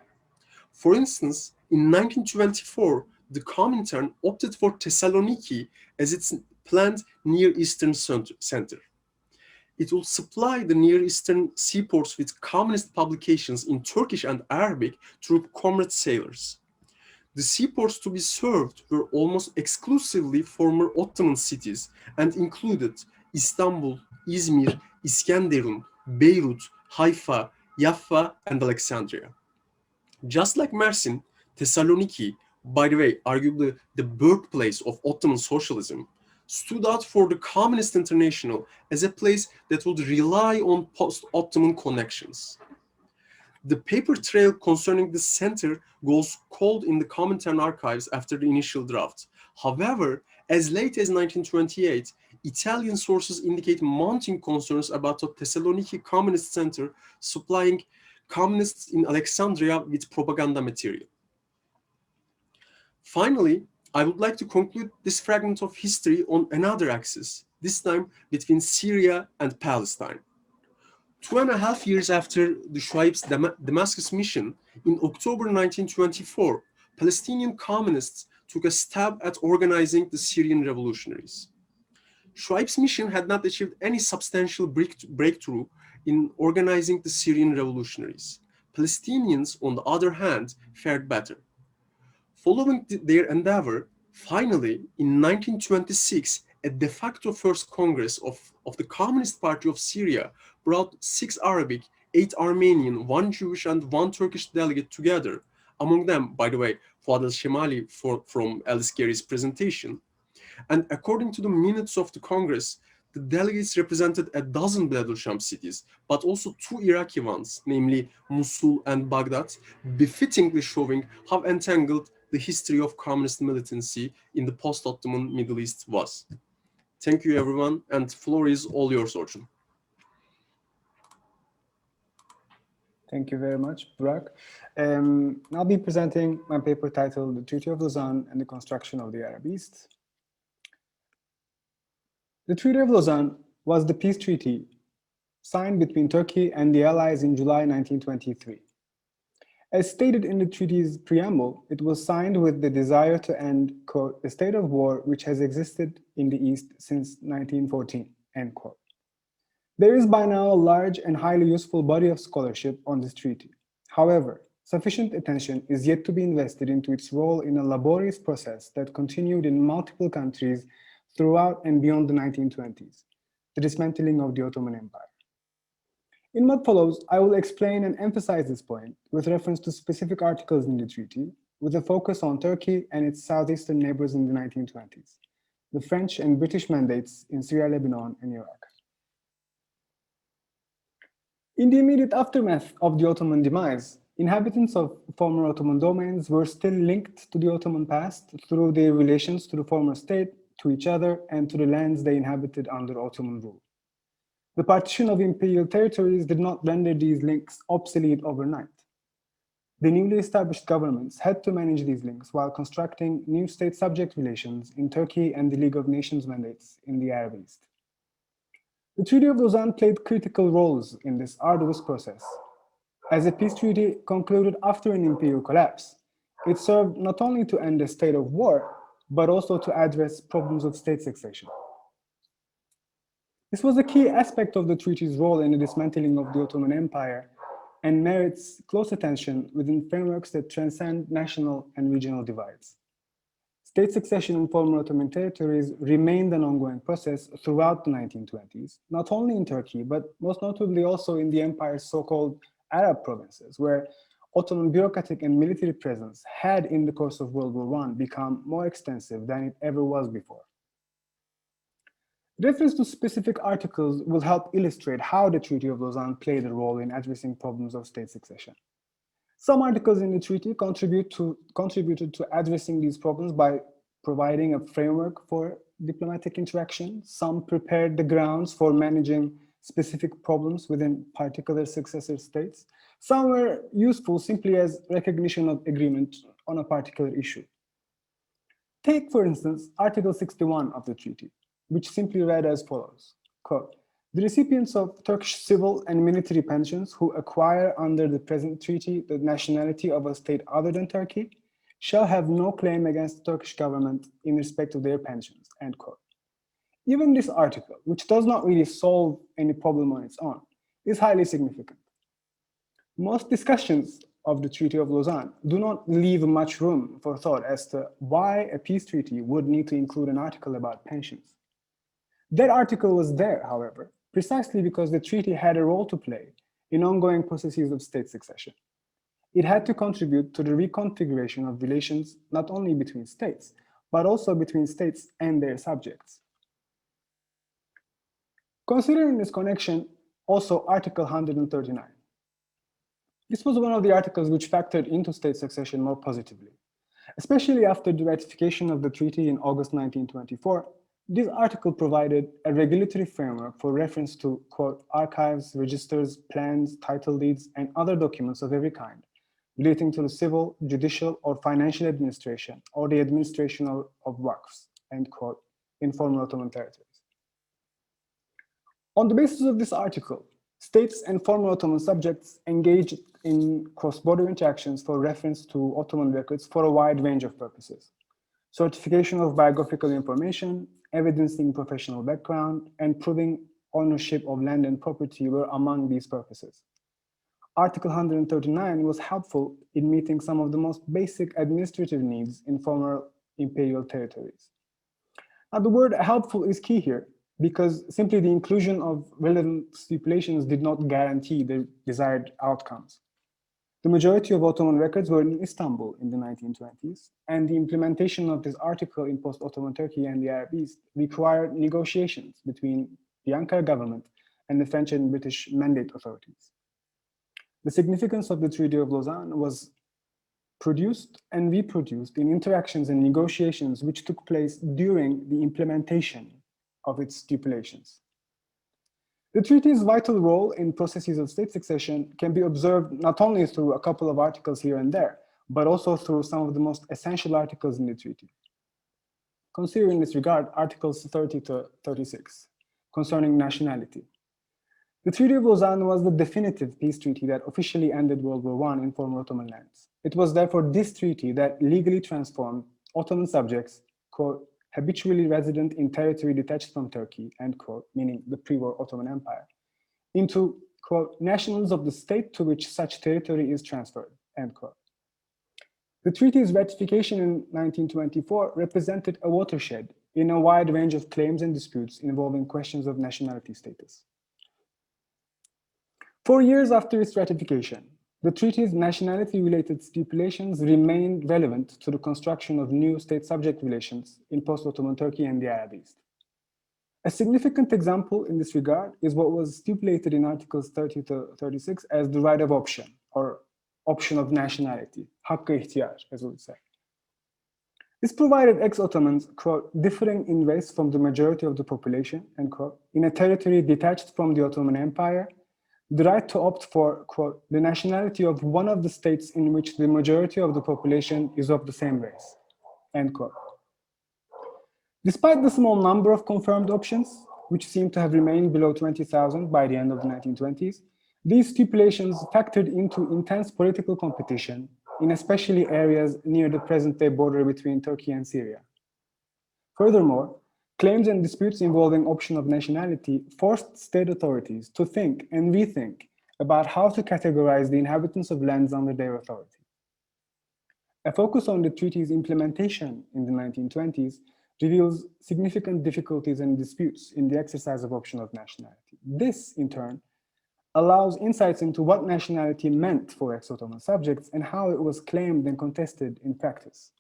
For instance, in 1924, the Comintern opted for Thessaloniki as its planned Near Eastern center. It will supply the Near Eastern seaports with communist publications in Turkish and Arabic through comrade sailors. The seaports to be served were almost exclusively former Ottoman cities and included Istanbul, Izmir, Iskenderun, Beirut, Haifa, Jaffa, and Alexandria. Just like Mersin, Thessaloniki, by the way, arguably the birthplace of Ottoman socialism, stood out for the Communist International as a place that would rely on post-Ottoman connections. The paper trail concerning the center goes cold in the Comintern archives after the initial draft. However, as late as 1928, Italian sources indicate mounting concerns about the Thessaloniki Communist Center supplying communists in Alexandria with propaganda material. Finally, I would like to conclude this fragment of history on another axis, this time between Syria and Palestine. 2.5 years after the Shuaib's Damascus mission, in October 1924, Palestinian communists took a stab at organizing the Syrian revolutionaries. Shuaib's mission had not achieved any substantial breakthrough in organizing the Syrian revolutionaries. Palestinians, on the other hand, fared better. Following their endeavor, finally, in 1926, a de facto First Congress of the Communist Party of Syria brought 6 Arabic, 8 Armenian, 1 Jewish, and 1 Turkish delegate together. Among them, by the way, Fuad al-Shemali from Alice Gary's presentation. And according to the minutes of the Congress, the delegates represented a dozen Bilad al-Sham cities, but also 2 Iraqi ones, namely Mosul and Baghdad, befittingly showing how entangled the history of communist militancy in the post-Ottoman Middle East was. Thank you, everyone, and the floor is all yours, Orçun. Thank you very much, Burak. I'll be presenting my paper titled The Treaty of Lausanne and the Construction of the Arab East. The Treaty of Lausanne was the peace treaty signed between Turkey and the Allies in July 1923. As stated in the treaty's preamble, it was signed with the desire to end, quote, a state of war which has existed in the East since 1914, end quote. There is by now a large and highly useful body of scholarship on this treaty. However, sufficient attention is yet to be invested into its role in a laborious process that continued in multiple countries throughout and beyond the 1920s, the dismantling of the Ottoman Empire. In what follows, I will explain and emphasize this point with reference to specific articles in the treaty, with a focus on Turkey and its southeastern neighbors in the 1920s, the French and British mandates in Syria, Lebanon, and Iraq. In the immediate aftermath of the Ottoman demise, Inhabitants of former Ottoman domains were still linked to the Ottoman past through their relations to the former state, to each other, and to the lands they inhabited under Ottoman rule. The partition of imperial territories did not render these links obsolete overnight. The newly established governments had to manage these links while constructing new state-subject relations in Turkey and the League of Nations mandates in the Arab East. The Treaty of Lausanne played critical roles in this arduous process. As a peace treaty concluded after an imperial collapse, it served not only to end a state of war, but also to address problems of state succession. This was a key aspect of the treaty's role in the dismantling of the Ottoman Empire and merits close attention within frameworks that transcend national and regional divides. State succession in former Ottoman territories remained an ongoing process throughout the 1920s, not only in Turkey, but most notably also in the empire's so-called Arab provinces, where Ottoman bureaucratic and military presence had in the course of World War I become more extensive than it ever was before. Reference to specific articles will help illustrate how the Treaty of Lausanne played a role in addressing problems of state succession. Some articles in the treaty contributed to addressing these problems by providing a framework for diplomatic interaction. Some prepared the grounds for managing specific problems within particular successor states. Some were useful simply as recognition of agreement on a particular issue. Take, for instance, Article 61 of the treaty, which simply read as follows, quote, "The recipients of Turkish civil and military pensions who acquire under the present treaty the nationality of a state other than Turkey shall have no claim against the Turkish government in respect of their pensions," end quote. Even this article, which does not really solve any problem on its own, is highly significant. Most discussions of the Treaty of Lausanne do not leave much room for thought as to why a peace treaty would need to include an article about pensions. That article was there, however, precisely because the treaty had a role to play in ongoing processes of state succession. It had to contribute to the reconfiguration of relations not only between states, but also between states and their subjects. Considering this connection, also Article 139. This was one of the articles which factored into state succession more positively. Especially after the ratification of the treaty in August 1924, this article provided a regulatory framework for reference to, quote, archives, registers, plans, title deeds, and other documents of every kind relating to the civil, judicial, or financial administration, or the administration of waqfs, end quote, in former Ottoman territories. On the basis of this article, states and former Ottoman subjects engaged in cross-border interactions for reference to Ottoman records for a wide range of purposes. Certification of biographical information, evidencing professional background, and proving ownership of land and property were among these purposes. Article 139 was helpful in meeting some of the most basic administrative needs in former imperial territories. Now, the word helpful is key here because simply the inclusion of relevant stipulations did not guarantee the desired outcomes. The majority of Ottoman records were in Istanbul in the 1920s, and the implementation of this article in post-Ottoman Turkey and the Arab East required negotiations between the Ankara government and the French and British mandate authorities. The significance of the Treaty of Lausanne was produced and reproduced in interactions and negotiations which took place during the implementation of its stipulations. The treaty's vital role in processes of state succession can be observed not only through a couple of articles here and there, but also through some of the most essential articles in the treaty. Consider in this regard Articles 30 to 36 concerning nationality. The Treaty of Lausanne was the definitive peace treaty that officially ended World War I in former Ottoman lands. It was therefore this treaty that legally transformed Ottoman subjects, quote, habitually resident in territory detached from Turkey, end quote, meaning the pre-war Ottoman Empire, into, quote, nationals of the state to which such territory is transferred, end quote. The treaty's ratification in 1924 represented a watershed in a wide range of claims and disputes involving questions of nationality status. 4 years after its ratification, the treaty's nationality-related stipulations remained relevant to the construction of new state-subject relations in post-Ottoman Turkey and the Arab East. A significant example in this regard is what was stipulated in Articles 30 to 36 as the right of option, or option of nationality, hakkı ihtiyar, as we would say. This provided ex-Ottomans, quote, differing in race from the majority of the population, end quote, in a territory detached from the Ottoman Empire, the right to opt for, quote, the nationality of one of the states in which the majority of the population is of the same race, end quote. Despite the small number of confirmed options, which seem to have remained below 20,000 by the end of the 1920s, these stipulations factored into intense political competition in especially areas near the present-day border between Turkey and Syria. Furthermore, claims and disputes involving option of nationality forced state authorities to think and rethink about how to categorize the inhabitants of lands under their authority. A focus on the treaty's implementation in the 1920s reveals significant difficulties and disputes in the exercise of option of nationality. This, in turn, allows insights into what nationality meant for ex-Ottoman subjects and how it was claimed and contested in practice.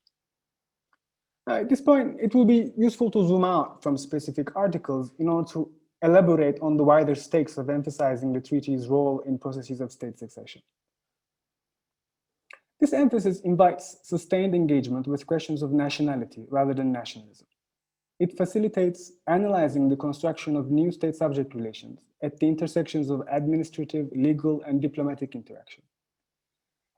At this point, it will be useful to zoom out from specific articles in order to elaborate on the wider stakes of emphasizing the treaty's role in processes of state succession. This emphasis invites sustained engagement with questions of nationality rather than nationalism. It facilitates analyzing the construction of new state-subject relations at the intersections of administrative, legal, and diplomatic interaction.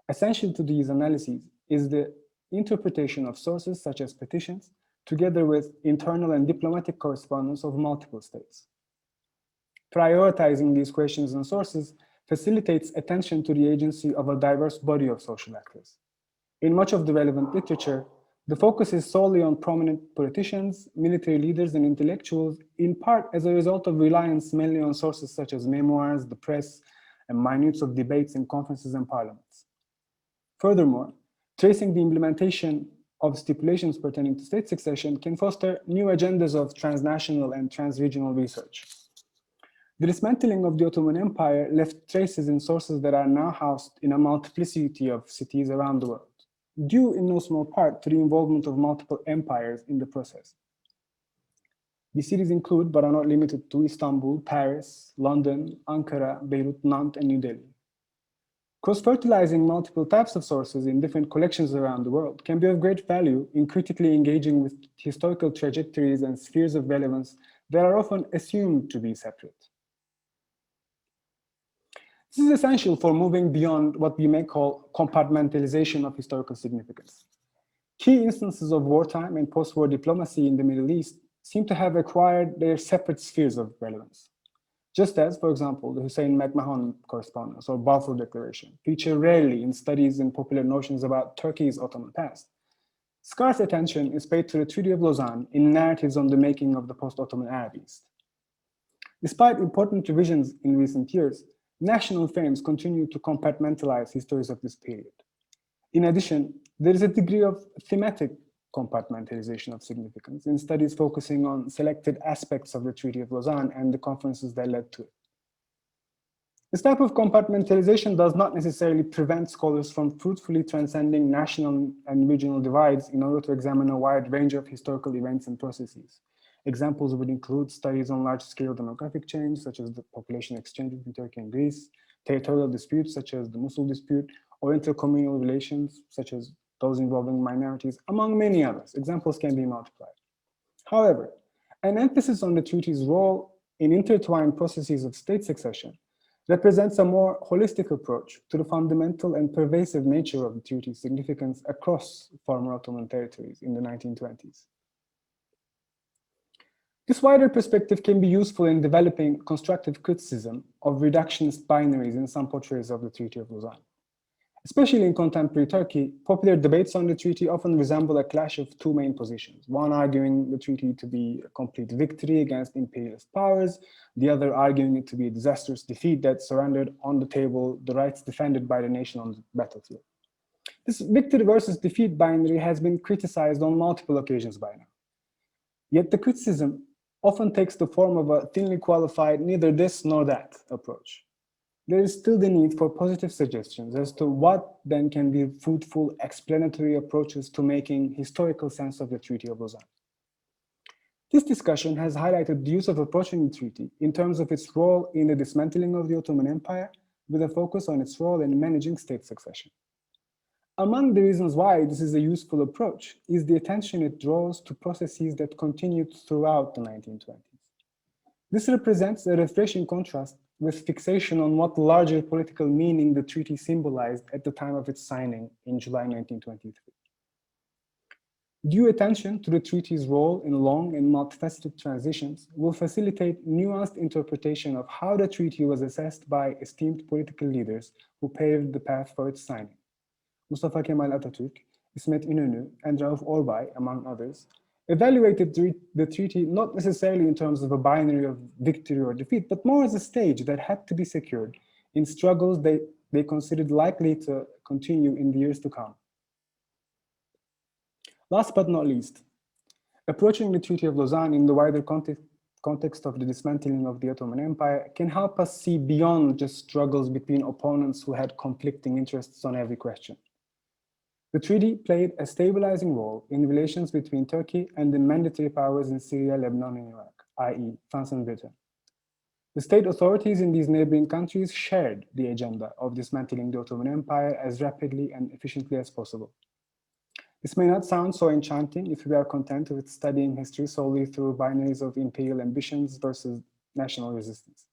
Essential to these analyses is the interpretation of sources such as petitions, together with internal and diplomatic correspondence of multiple states. Prioritizing these questions and sources facilitates attention to the agency of a diverse body of social actors. In much of the relevant literature, the focus is solely on prominent politicians, military leaders, and intellectuals, in part as a result of reliance mainly on sources such as memoirs, the press, and minutes of debates in conferences and parliaments. Furthermore, tracing the implementation of stipulations pertaining to state succession can foster new agendas of transnational and transregional research. The dismantling of the Ottoman Empire left traces in sources that are now housed in a multiplicity of cities around the world, due in no small part to the involvement of multiple empires in the process. These cities include, but are not limited to, Istanbul, Paris, London, Ankara, Beirut, Nantes, and New Delhi. Cross-fertilizing multiple types of sources in different collections around the world can be of great value in critically engaging with historical trajectories and spheres of relevance that are often assumed to be separate. This is essential for moving beyond what we may call compartmentalization of historical significance. Key instances of wartime and post-war diplomacy in the Middle East seem to have acquired their separate spheres of relevance. Just as, for example, the Hussein-McMahon correspondence or Balfour Declaration feature rarely in studies and popular notions about Turkey's Ottoman past, scarce attention is paid to the Treaty of Lausanne in narratives on the making of the post-Ottoman Arab East. Despite important revisions in recent years, national frames continue to compartmentalize histories of this period. In addition, there is a degree of thematic compartmentalization of significance in studies focusing on selected aspects of the Treaty of Lausanne and the conferences that led to it. This type of compartmentalization does not necessarily prevent scholars from fruitfully transcending national and regional divides in order to examine a wide range of historical events and processes. Examples would include studies on large-scale demographic change, such as the population exchange between Turkey and Greece, territorial disputes, such as the Mosul dispute, or intercommunal relations, such as those involving minorities, among many others. Examples can be multiplied. However, an emphasis on the treaty's role in intertwined processes of state succession represents a more holistic approach to the fundamental and pervasive nature of the treaty's significance across former Ottoman territories in the 1920s. This wider perspective can be useful in developing constructive criticism of reductionist binaries in some portrayals of the Treaty of Lausanne. Especially in contemporary Turkey, popular debates on the treaty often resemble a clash of two main positions, one arguing the treaty to be a complete victory against imperialist powers, the other arguing it to be a disastrous defeat that surrendered on the table the rights defended by the nation on the battlefield. This victory versus defeat binary has been criticized on multiple occasions by now. Yet the criticism often takes the form of a thinly qualified neither this nor that approach. There is still the need for positive suggestions as to what then can be fruitful explanatory approaches to making historical sense of the Treaty of Lausanne. This discussion has highlighted the use of approaching the treaty in terms of its role in the dismantling of the Ottoman Empire, with a focus on its role in managing state succession. Among the reasons why this is a useful approach is the attention it draws to processes that continued throughout the 1920s. This represents a refreshing contrast with fixation on what larger political meaning the treaty symbolized at the time of its signing in July 1923. Due attention to the treaty's role in long and multifaceted transitions will facilitate nuanced interpretation of how the treaty was assessed by esteemed political leaders who paved the path for its signing. Mustafa Kemal Atatürk, İsmet İnönü, and Rauf Orbay, among others, evaluated the treaty not necessarily in terms of a binary of victory or defeat, but more as a stage that had to be secured in struggles they considered likely to continue in the years to come. Last but not least, approaching the Treaty of Lausanne in the wider context of the dismantling of the Ottoman Empire can help us see beyond just struggles between opponents who had conflicting interests on every question. The treaty played a stabilizing role in relations between Turkey and the mandatory powers in Syria, Lebanon, and Iraq, i.e. France and Britain. The state authorities in these neighboring countries shared the agenda of dismantling the Ottoman Empire as rapidly and efficiently as possible. This may not sound so enchanting if we are content with studying history solely through binaries of imperial ambitions versus national resistance.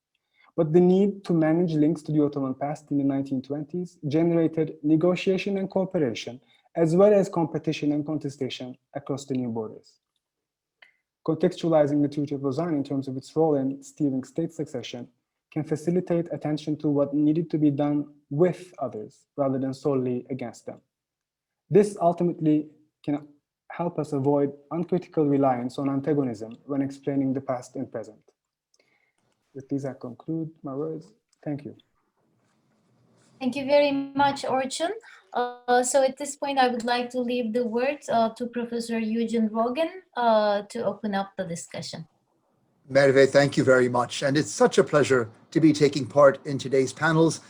But the need to manage links to the Ottoman past in the 1920s generated negotiation and cooperation, as well as competition and contestation across the new borders. Contextualizing the Treaty of Lausanne in terms of its role in steering state succession can facilitate attention to what needed to be done with others rather than solely against them. This ultimately can help us avoid uncritical reliance on antagonism when explaining the past and present. With these, I conclude my words. Thank you. Thank you very much, Orçun. So at this point, I would like to leave the word to Professor Eugene Rogan to open up the discussion. Merve, thank you very much. And it's such a pleasure to be taking part in today's panels.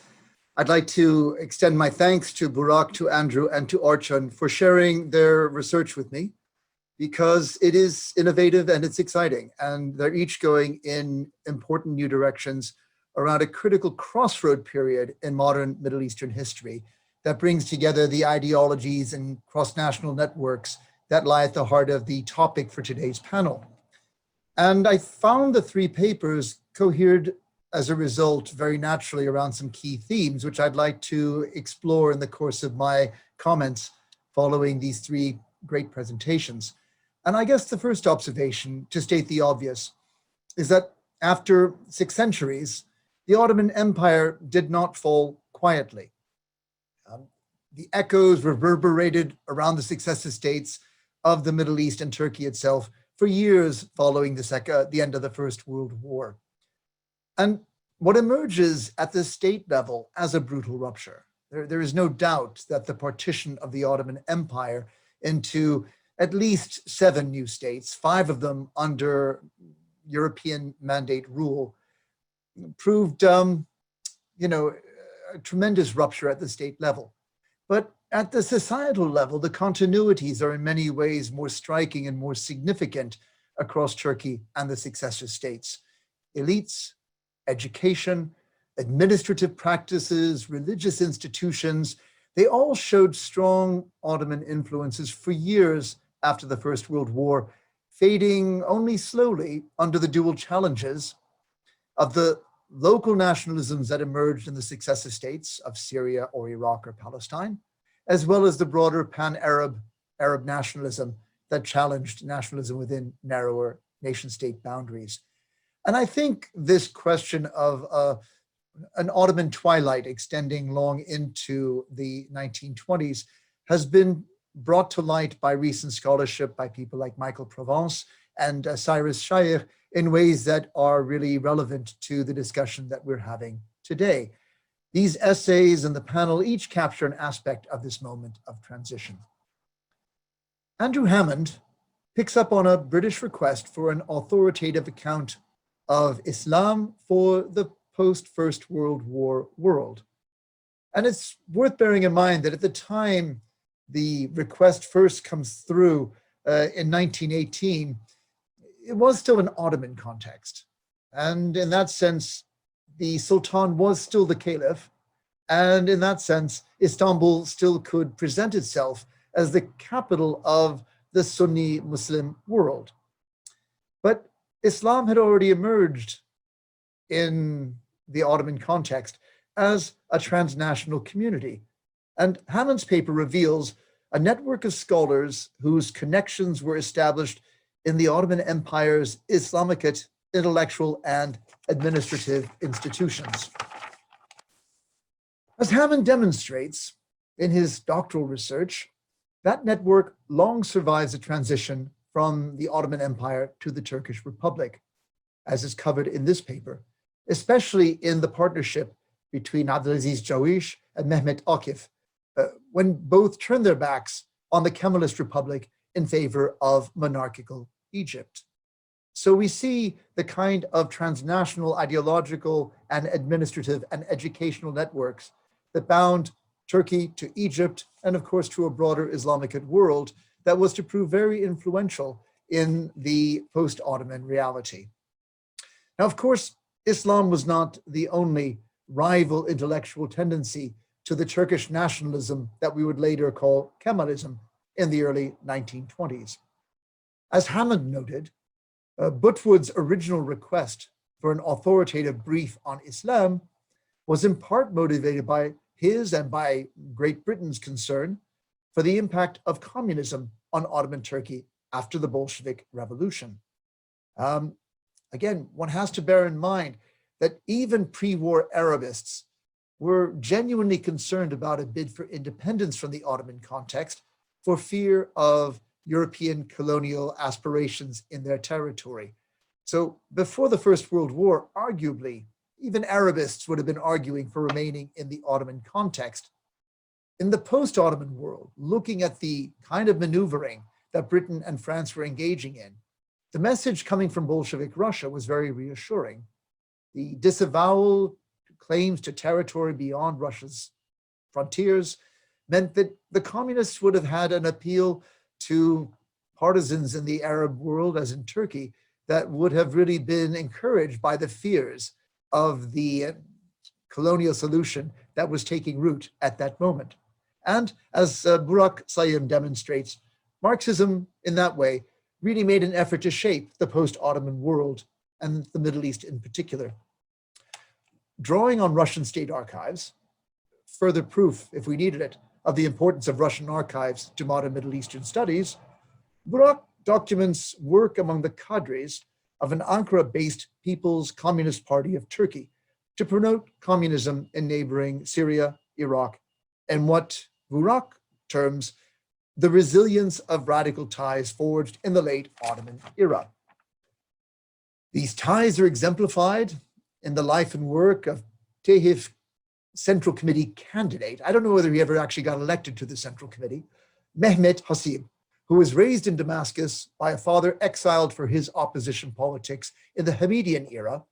I'd like to extend my thanks to Burak, to Andrew, and to Orçun for sharing their research with me, because it is innovative and it's exciting, and they're each going in important new directions around a critical crossroad period in modern Middle Eastern history that brings together the ideologies and cross-national networks that lie at the heart of the topic for today's panel. And I found the three papers cohered as a result very naturally around some key themes, which I'd like to explore in the course of my comments following these three great presentations. And I guess the first observation, to state the obvious, is that after 6 centuries, the Ottoman Empire did not fall quietly. The echoes reverberated around the successive states of the Middle East and Turkey itself for years following the end of the First World War. And what emerges at the state level as a brutal rupture, there is no doubt that the partition of the Ottoman Empire into at least 7 new states, 5 of them under European mandate rule, proved a tremendous rupture at the state level. But at the societal level, the continuities are in many ways more striking and more significant across Turkey and the successor states. Elites, education, administrative practices, religious institutions, they all showed strong Ottoman influences for years after the First World War, fading only slowly under the dual challenges of the local nationalisms that emerged in the successive states of Syria or Iraq or Palestine, as well as the broader pan-Arab nationalism that challenged nationalism within narrower nation-state boundaries. And I think this question of an Ottoman twilight extending long into the 1920s has been brought to light by recent scholarship by people like Michael Provence and Cyrus Shaikh in ways that are really relevant to the discussion that we're having today. These essays and the panel each capture an aspect of this moment of transition. Andrew Hammond picks up on a British request for an authoritative account of Islam for the post-First World War world. And it's worth bearing in mind that at the time the request first comes through in 1918, it was still an Ottoman context. And in that sense, the Sultan was still the Caliph, And in that sense, Istanbul still could present itself as the capital of the Sunni Muslim world. But Islam had already emerged in the Ottoman context as a transnational community. And Hammond's paper reveals a network of scholars whose connections were established in the Ottoman Empire's Islamic intellectual and administrative institutions. As Hammond demonstrates in his doctoral research, that network long survives a transition from the Ottoman Empire to the Turkish Republic, as is covered in this paper, especially in the partnership between Abdelaziz Jawish and Mehmet Akif, when both turned their backs on the Kemalist Republic in favor of monarchical Egypt. So we see the kind of transnational ideological and administrative and educational networks that bound Turkey to Egypt and of course to a broader Islamic world that was to prove very influential in the post-Ottoman reality. Now, of course, Islam was not the only rival intellectual tendency to the Turkish nationalism that we would later call Kemalism in the early 1920s. As Hammond noted, Butwood's original request for an authoritative brief on Islam was in part motivated by his and by Great Britain's concern for the impact of communism on Ottoman Turkey after the Bolshevik Revolution. Again, one has to bear in mind that even pre-war Arabists were genuinely concerned about a bid for independence from the Ottoman context for fear of European colonial aspirations in their territory. So before the First World War, arguably, even Arabists would have been arguing for remaining in the Ottoman context. In the post-Ottoman world, looking at the kind of maneuvering that Britain and France were engaging in, the message coming from Bolshevik Russia was very reassuring. The disavowal claims to territory beyond Russia's frontiers meant that the communists would have had an appeal to partisans in the Arab world, as in Turkey, that would have really been encouraged by the fears of the colonial solution that was taking root at that moment. And as Burak Sayem demonstrates, Marxism in that way really made an effort to shape the post-Ottoman world and the Middle East in particular. Drawing on Russian state archives, further proof, if we needed it, of the importance of Russian archives to modern Middle Eastern studies, Burak documents work among the cadres of an Ankara-based People's Communist Party of Turkey to promote communism in neighboring Syria, Iraq, and what Burak terms the resilience of radical ties forged in the late Ottoman era. These ties are exemplified in the life and work of Tehif Central Committee candidate. I don't know whether he ever actually got elected to the Central Committee, Mehmet Hasib, who was raised in Damascus by a father exiled for his opposition politics in the Hamidian era,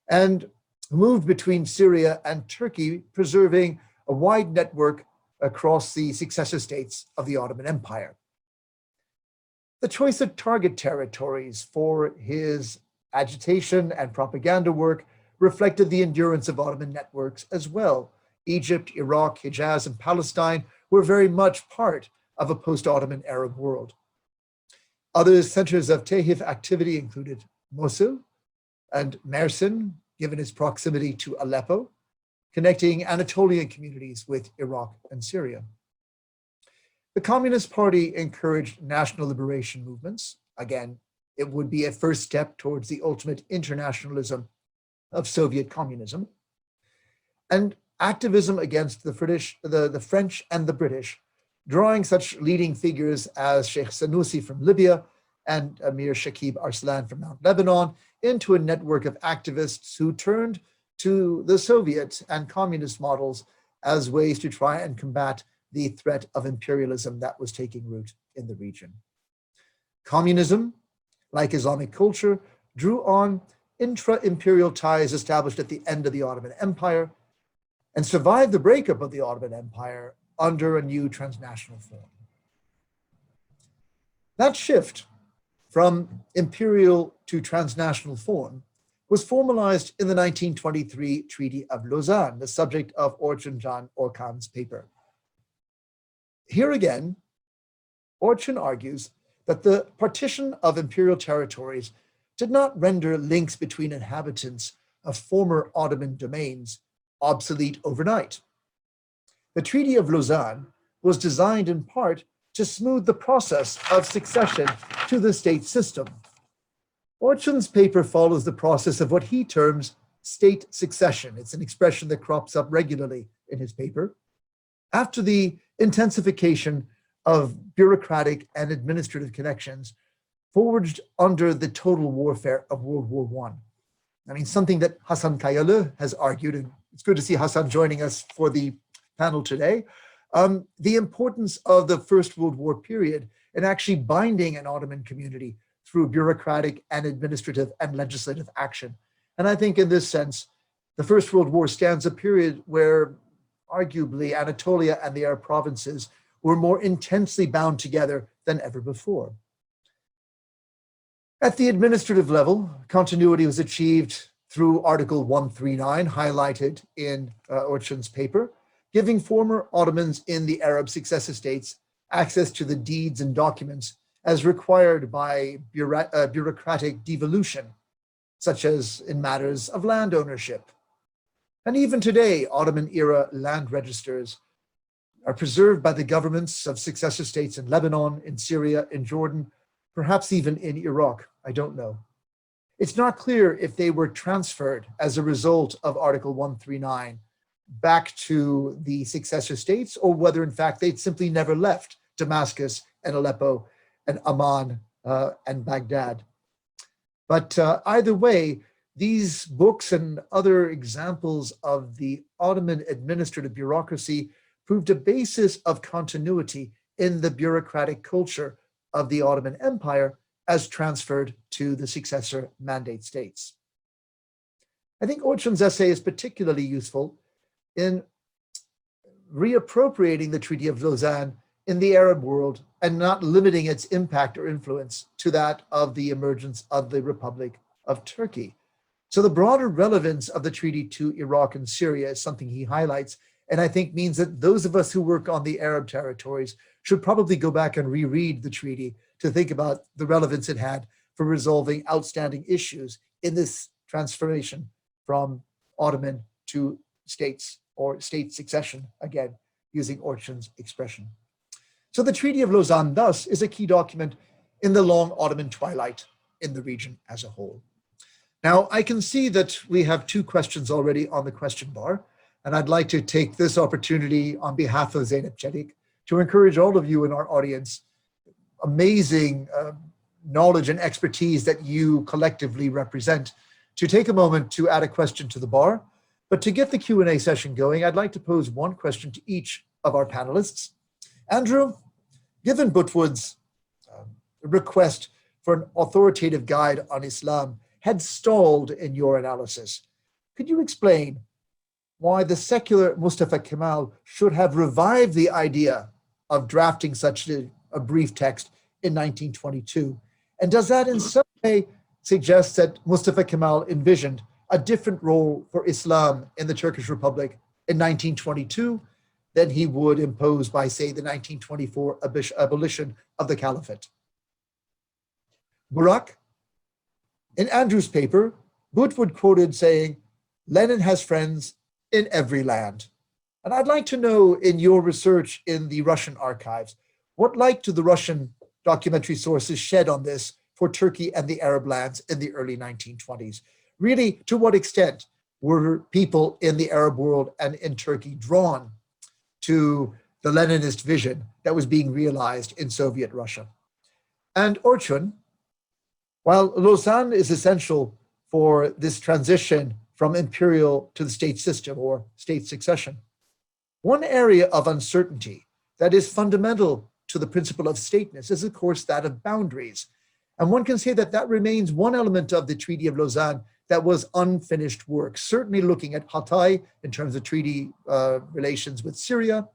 and moved between Syria and Turkey, preserving a wide network across the successor states of the Ottoman Empire. The choice of target territories for his agitation and propaganda work reflected the endurance of Ottoman networks as well. Egypt, Iraq, Hijaz, and Palestine were very much part of a post-Ottoman Arab world. Other centers of Tehif activity included Mosul and Mersin, given its proximity to Aleppo, connecting Anatolian communities with Iraq and Syria. The Communist Party encouraged national liberation movements. Again, it would be a first step towards the ultimate internationalism of Soviet communism. And activism against the French and the British, drawing such leading figures as Sheikh Sanusi from Libya and Amir Shakib Arslan from Mount Lebanon into a network of activists who turned to the Soviet and communist models as ways to try and combat the threat of imperialism that was taking root in the region. Communism, like Islamic culture, drew on intra-imperial ties established at the end of the Ottoman Empire and survived the breakup of the Ottoman Empire under a new transnational form. That shift from imperial to transnational form was formalized in the 1923 Treaty of Lausanne, the subject of Orçun Can Orkan's paper. Here again, Orçun argues that the partition of imperial territories did not render links between inhabitants of former Ottoman domains obsolete overnight. The Treaty of Lausanne was designed in part to smooth the process of succession to the state system. Orçun's paper follows the process of what he terms state succession. It's an expression that crops up regularly in his paper. After the intensification of bureaucratic and administrative connections forged under the total warfare of World War I. I mean, something that Hasan Kayalı has argued, and it's good to see Hasan joining us for the panel today, the importance of the First World War period in actually binding an Ottoman community through bureaucratic and administrative and legislative action. And I think in this sense, the First World War stands a period where arguably Anatolia and the Arab provinces were more intensely bound together than ever before. At the administrative level, continuity was achieved through Article 139, highlighted in Orçun's paper, giving former Ottomans in the Arab successive states access to the deeds and documents as required by bureaucratic devolution, such as in matters of land ownership. And even today, Ottoman-era land registers are preserved by the governments of successive states in Lebanon, in Syria, in Jordan, perhaps even in Iraq, I don't know. It's not clear if they were transferred as a result of Article 139 back to the successor states, or whether in fact they'd simply never left Damascus and Aleppo and Amman and Baghdad. But either way, these books and other examples of the Ottoman administrative bureaucracy proved a basis of continuity in the bureaucratic culture of the Ottoman Empire as transferred to the successor mandate states. I think Orçun's essay is particularly useful in reappropriating the Treaty of Lausanne in the Arab world and not limiting its impact or influence to that of the emergence of the Republic of Turkey. So the broader relevance of the treaty to Iraq and Syria is something he highlights, and I think means that those of us who work on the Arab territories should probably go back and reread the treaty to think about the relevance it had for resolving outstanding issues in this transformation from Ottoman to states, or state succession, again, using Orçun's expression. So the Treaty of Lausanne, thus, is a key document in the long Ottoman twilight in the region as a whole. Now, I can see that we have 2 questions already on the question bar, and I'd like to take this opportunity on behalf of Zeynep Çelik to encourage all of you in our audience, amazing knowledge and expertise that you collectively represent, to take a moment to add a question to the bar. But to get the Q&A session going, I'd like to pose one question to each of our panelists. Andrew, given Butwood's request for an authoritative guide on Islam had stalled in your analysis, could you explain why the secular Mustafa Kemal should have revived the idea of drafting such a brief text in 1922? And does that in some way suggest that Mustafa Kemal envisioned a different role for Islam in the Turkish Republic in 1922 than he would impose by, say, the 1924 abolition of the Caliphate? Burak, in Andrew's paper, Butwood quoted saying, "Lenin has friends in every land." And I'd like to know, in your research in the Russian archives, what light do the Russian documentary sources shed on this for Turkey and the Arab lands in the early 1920s? Really, to what extent were people in the Arab world and in Turkey drawn to the Leninist vision that was being realized in Soviet Russia? And Orçun, while Lausanne is essential for this transition from imperial to the state system or state succession, one area of uncertainty that is fundamental to the principle of stateness is, of course, that of boundaries. And one can say that that remains one element of the Treaty of Lausanne that was unfinished work, certainly looking at Hatay in terms of treaty relations with Syria.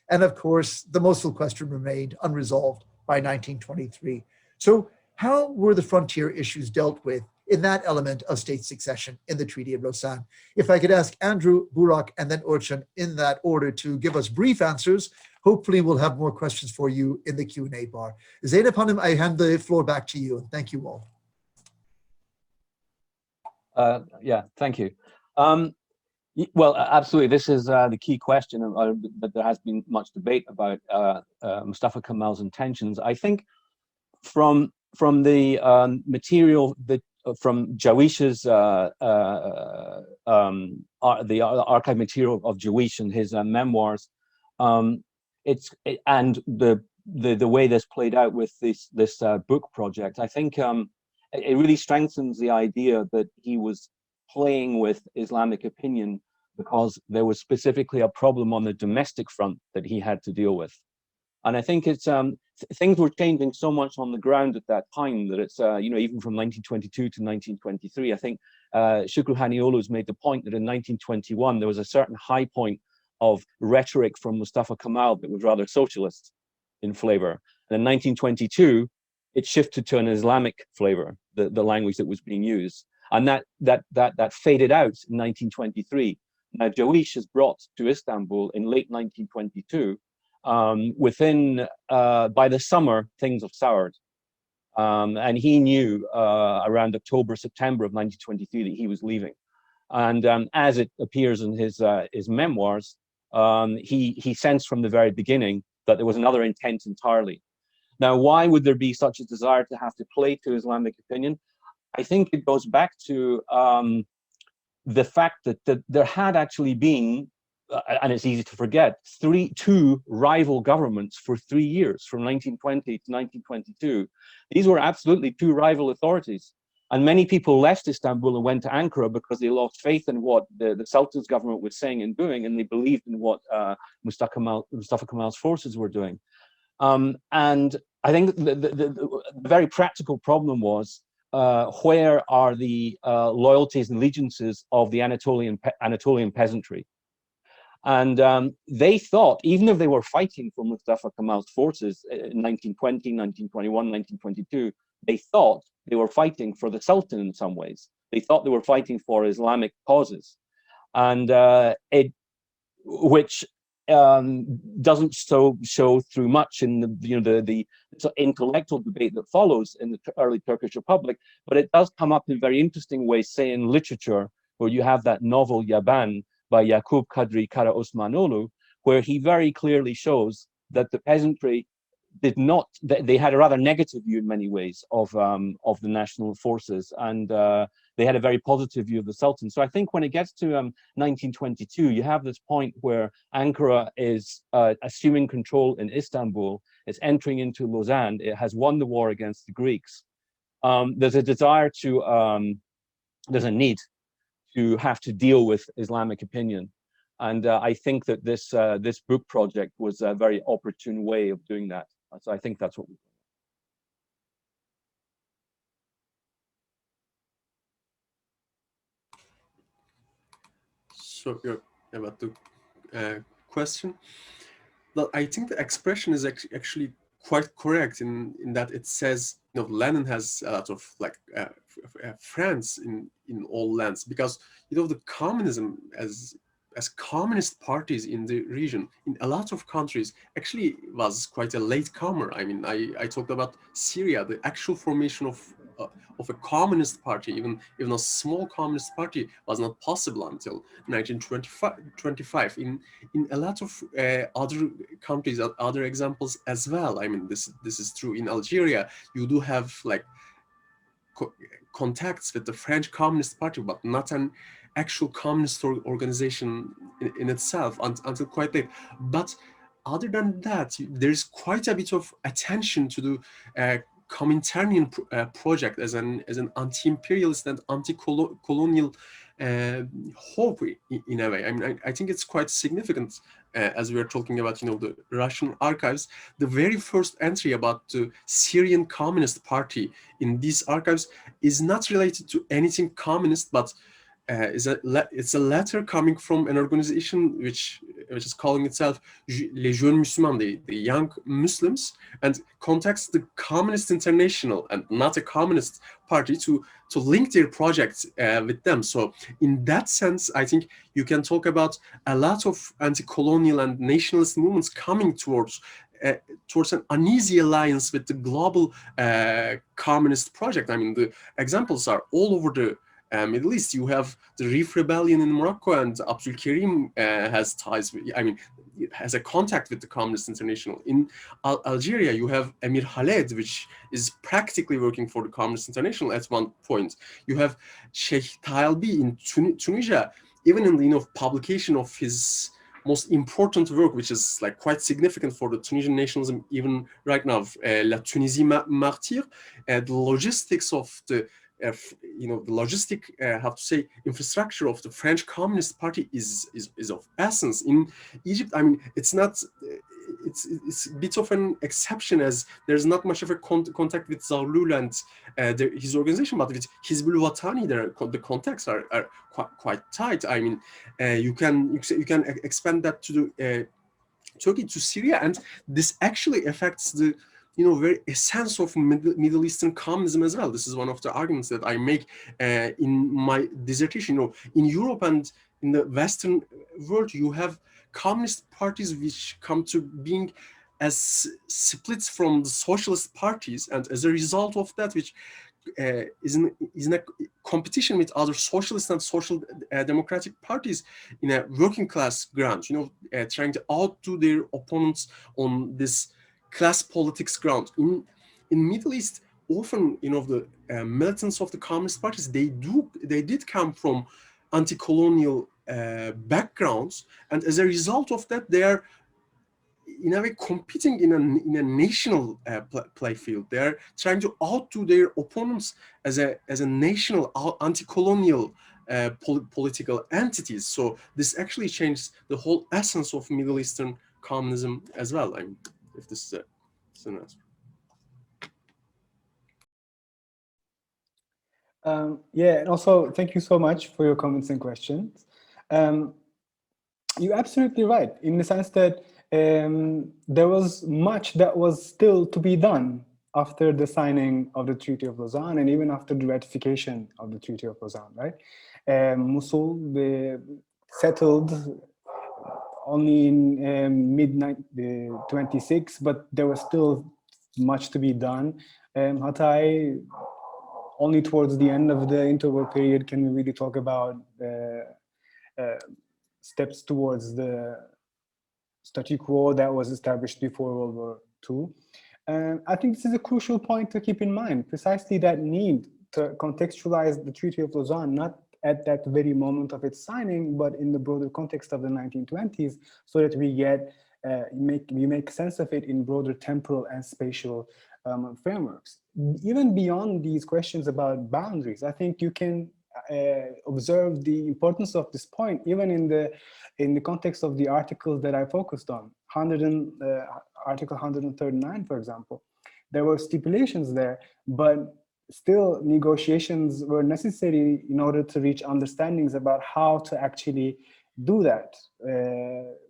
And of course, the Mosul question remained unresolved by 1923. So how were the frontier issues dealt with in that element of state succession in the Treaty of Lausanne. If I could ask Andrew, Burak, and then Orçun in that order to give us brief answers, hopefully we'll have more questions for you in the Q&A bar. Zeynep Hanım, I hand the floor back to you, and thank you all. Yeah, thank you. Well, absolutely, this is the key question that there has been much debate about Mustafa Kemal's intentions. I think from the material that from Jawish's the archive material of Jawish and his memoirs, and the way this played out with this book project, I think it really strengthens the idea that he was playing with Islamic opinion because there was specifically a problem on the domestic front that he had to deal with. And I think it's things were changing so much on the ground at that time that it's even from 1922 to 1923. I think Şükrü Haniolu's made the point that in 1921 there was a certain high point of rhetoric from Mustafa Kemal that was rather socialist in flavor. And in 1922 it shifted to an Islamic flavor, the language that was being used, and that faded out in 1923. Now Jawish is brought to Istanbul in late 1922. By the summer, things have soured. And he knew around October, September of 1923 that he was leaving. And as it appears in his memoirs, he sensed from the very beginning that there was another intent entirely. Now, why would there be such a desire to have to play to Islamic opinion? I think it goes back to the fact that there had actually been, and it's easy to forget, two rival governments for 3 years, from 1920 to 1922. These were absolutely two rival authorities. And many people left Istanbul and went to Ankara because they lost faith in what the Sultan's government was saying and doing, and they believed in what Mustafa Kemal's forces were doing. And I think the very practical problem was, where are the loyalties and allegiances of the Anatolian peasantry? And they thought, even if they were fighting for Mustafa Kemal's forces in 1920, 1921, 1922, they thought they were fighting for the Sultan in some ways. They thought they were fighting for Islamic causes, and which doesn't show through much in the intellectual debate that follows in the early Turkish Republic, but it does come up in very interesting ways, say in literature, where you have that novel Yaban by Yakup Kadri Kara Osmanoğlu, where he very clearly shows that the peasantry did not, they had a rather negative view in many ways of the national forces, and they had a very positive view of the Sultan. So I think when it gets to 1922, you have this point where Ankara is assuming control in Istanbul, it's entering into Lausanne, it has won the war against the Greeks. There's a desire to, there's a need to have to deal with Islamic opinion. And I think that this book project was a very opportune way of doing that. So I think that's what we do. So about the question, well, I think the expression is actually quite correct in that it says, Lenin has a lot of friends in all lands, because the communism as communist parties in the region, in a lot of countries, actually was quite a late comer. I mean, I talked about Syria, the actual formation of a communist party, even a small communist party, was not possible until 1925. In a lot of other countries, other examples as well. I mean, this is true in Algeria. You do have contacts with the French Communist Party, but not an actual communist organization in itself until quite late. But other than that, there's quite a bit of attention to the Comintern project as an anti-imperialist and anti-colonial hope in a way. I mean, I think it's quite significant as we're talking about, the Russian archives. The very first entry about the Syrian Communist Party in these archives is not related to anything communist, but it's a letter coming from an organization which is calling itself Les Jeunes Musulmans, the young Muslims, and contacts the Communist International and not a communist party to link their projects with them. So in that sense, I think you can talk about a lot of anti-colonial and nationalist movements coming towards an uneasy alliance with the global communist project. I mean, the examples are all over the Middle East. You have the Rif Rebellion in Morocco, and Abdul Karim has ties with, I mean, has a contact with the Communist International. In Algeria, you have Emir Khaled, which is practically working for the Communist International at one point. You have Sheikh Talbi in Tunisia, even in the publication of his most important work, which is like quite significant for the Tunisian nationalism even right now, La Tunisie Martyre, the logistics of the the logistic, how to say, infrastructure of the French Communist Party is of essence. In Egypt, I mean, it's not, it's a bit of an exception, as there's not much of a contact with Zaghloul and his organization, but with Hizbul Watani, the contacts are quite tight. I mean, you can expand that to the Turkey, to Syria, and this actually affects the very essence of Middle Eastern communism as well. This is one of the arguments that I make in my dissertation. In Europe and in the Western world, you have communist parties which come to being as splits from the socialist parties, and as a result of that, which is in a competition with other socialist and social democratic parties in a working class ground, trying to outdo their opponents on this class politics ground. In Middle East, often the militants of the communist parties, they did come from anti-colonial backgrounds, and as a result of that, they are in a way competing in a national play field. They are trying to outdo their opponents as a national anti-colonial political entities. So this actually changes the whole essence of Middle Eastern communism as well. I mean, if this is an answer. Yeah, and also thank you so much for your comments and questions. You're absolutely right in the sense that there was much that was still to be done after the signing of the Treaty of Lausanne, and even after the ratification of the Treaty of Lausanne, right? Mosul settled only in mid-26, but there was still much to be done. Hatay, only towards the end of the interwar period can we really talk about steps towards the statu quo that was established before World War II. I think this is a crucial point to keep in mind, precisely that need to contextualize the Treaty of Lausanne, not at that very moment of its signing, but in the broader context of the 1920s, so that we get make sense of it in broader temporal and spatial frameworks. Even beyond these questions about boundaries, I think you can observe the importance of this point, even in the context of the articles that I focused on. Article 139, for example, there were stipulations there, but still negotiations were necessary in order to reach understandings about how to actually do that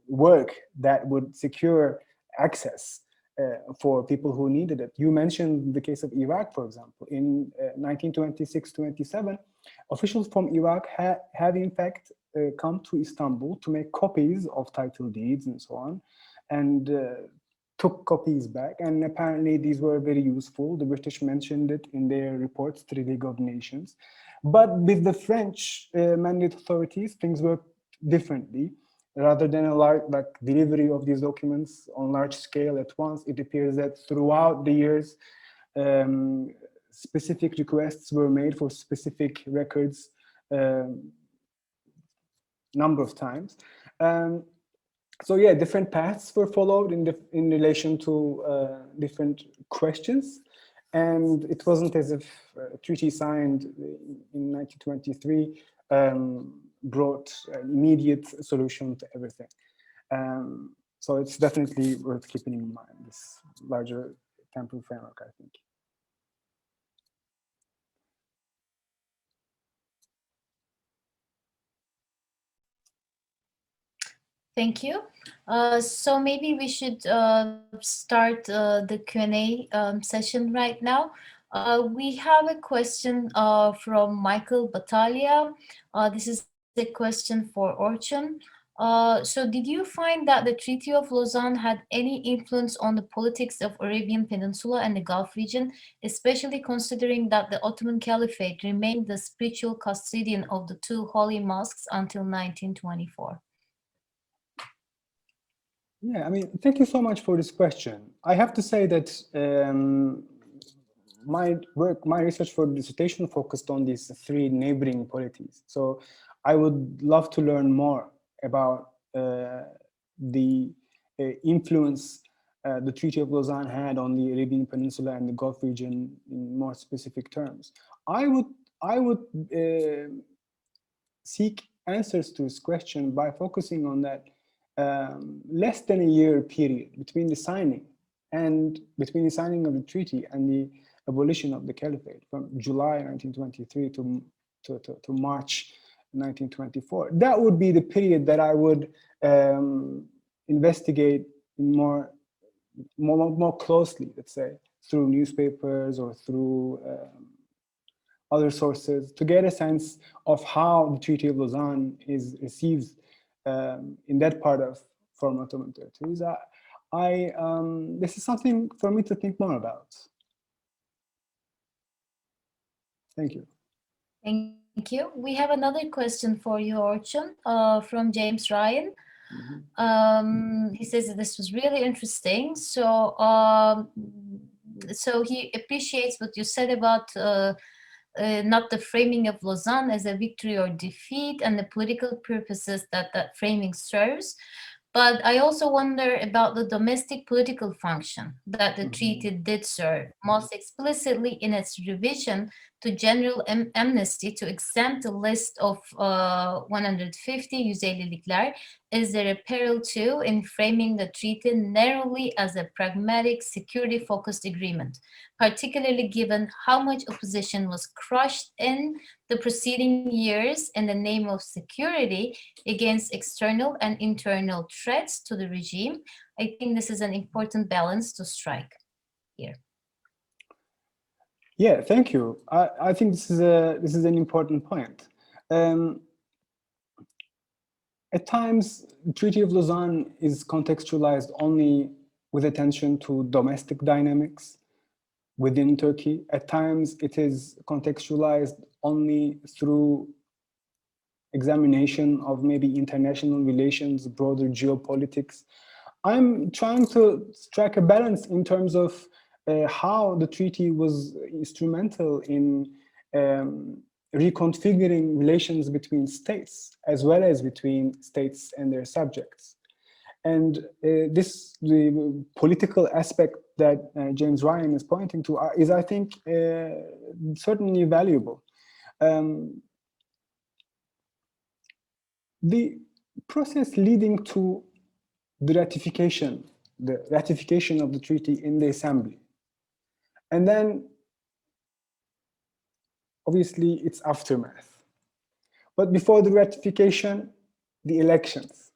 work that would secure access for people who needed it. You mentioned the case of Iraq, for example. In 1926-27, officials from Iraq have in fact come to Istanbul to make copies of title deeds and so on, and took copies back, and apparently these were very useful. The British mentioned it in their reports to the League of Nations. But with the French mandate authorities, things worked differently. Rather than a large delivery of these documents on large scale at once, it appears that throughout the years, specific requests were made for specific records number of times. So yeah, different paths were followed in relation to different questions. And it wasn't as if a treaty signed in 1923 brought an immediate solution to everything. So it's definitely worth keeping in mind, this larger temporal framework, I think. Thank you. So maybe we should start the Q&A session right now. We have a question from Michael Battaglia. This is a question for Orçun. So did you find that the Treaty of Lausanne had any influence on the politics of Arabian Peninsula and the Gulf region, especially considering that the Ottoman Caliphate remained the spiritual custodian of the two holy mosques until 1924? Yeah, I mean, thank you so much for this question. I have to say that my research for the dissertation focused on these three neighboring polities. So I would love to learn more about the influence the Treaty of Lausanne had on the Arabian Peninsula and the Gulf region in more specific terms. I would seek answers to this question by focusing on that less than a year period between the signing of the treaty and the abolition of the caliphate from July 1923 to March 1924. That would be the period that I would investigate more closely, let's say, through newspapers or through other sources, to get a sense of how the Treaty of Lausanne is received in that part of former Ottoman territories. This is something for me to think more about. Thank you. Thank you. We have another question for you, Orçun, from James Ryan. He says that this was really interesting. So he appreciates what you said about not the framing of Lausanne as a victory or defeat and the political purposes that that framing serves. But I also wonder about the domestic political function that the treaty did serve, most explicitly in its revision to general amnesty to exempt the list of 150 yüzeylilikler. Is there a peril too in framing the treaty narrowly as a pragmatic, security-focused agreement, particularly given how much opposition was crushed in the preceding years in the name of security against external and internal threats to the regime? I think this is an important balance to strike here. Yeah, thank you. I think this is an important point. At times, the Treaty of Lausanne is contextualized only with attention to domestic dynamics within Turkey. At times, it is contextualized only through examination of maybe international relations, broader geopolitics. I'm trying to strike a balance in terms of how the treaty was instrumental in reconfiguring relations between states, as well as between states and their subjects. And the political aspect that James Ryan is pointing to is, I think, certainly valuable. The process leading to the ratification of the treaty in the assembly, and then obviously its aftermath. But before the ratification, the elections.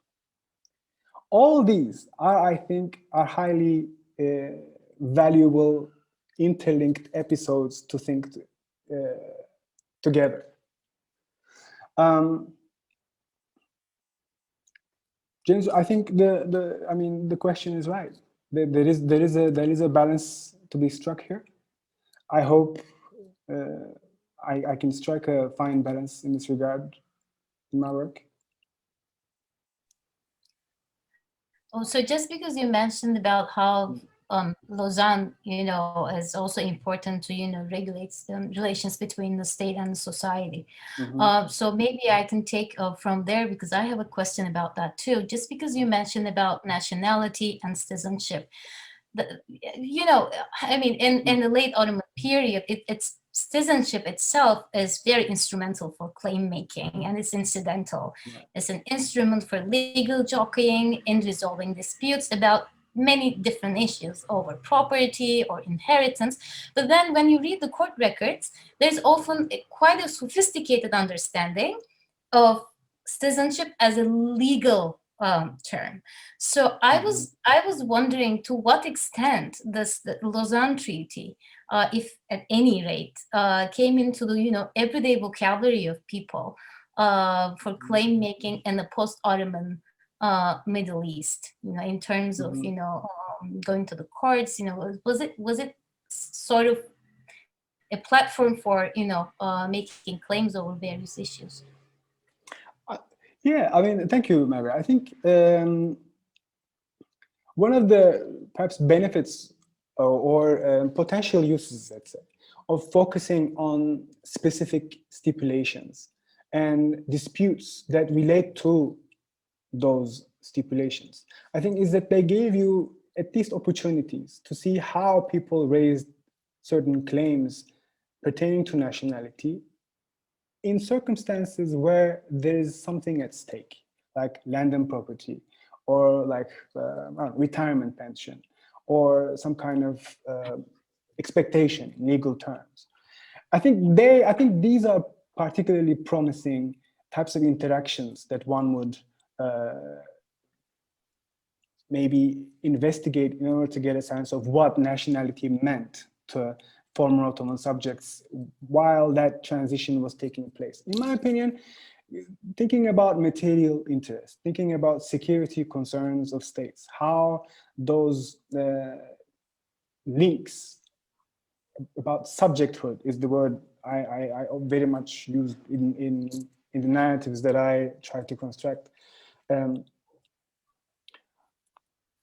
All these are, I think, are highly valuable, interlinked episodes to think together. James, I think the question is right. There is a balance to be struck here. I hope I can strike a fine balance in this regard in my work. Oh, so just because you mentioned about how Lausanne, is also important to, regulates the relations between the state and the society. So maybe I can take from there, because I have a question about that too. Just because you mentioned about nationality and citizenship, in the late Ottoman period, it's citizenship itself is very instrumental for claim making, and it's incidental. It's an instrument for legal jockeying in resolving disputes about many different issues over property or inheritance. But then when you read the court records, there's often quite a sophisticated understanding of citizenship as a legal term. So I was wondering to what extent the Lausanne Treaty, if at any rate, came into the everyday vocabulary of people for claim making in the post-Ottoman Middle East. In terms of going to the courts. Was it sort of a platform for making claims over various issues? Yeah, I mean, thank you, Mary. I think one of the perhaps benefits or potential uses, let's say, of focusing on specific stipulations and disputes that relate to those stipulations, I think, is that they gave you at least opportunities to see how people raised certain claims pertaining to nationality in circumstances where there is something at stake, like land and property, or like retirement pension, or some kind of expectation in legal terms. I think these are particularly promising types of interactions that one would maybe investigate in order to get a sense of what nationality meant to former Ottoman subjects while that transition was taking place. In my opinion, thinking about material interest, thinking about security concerns of states, how those links about subjecthood is the word I very much used in the narratives that I try to construct.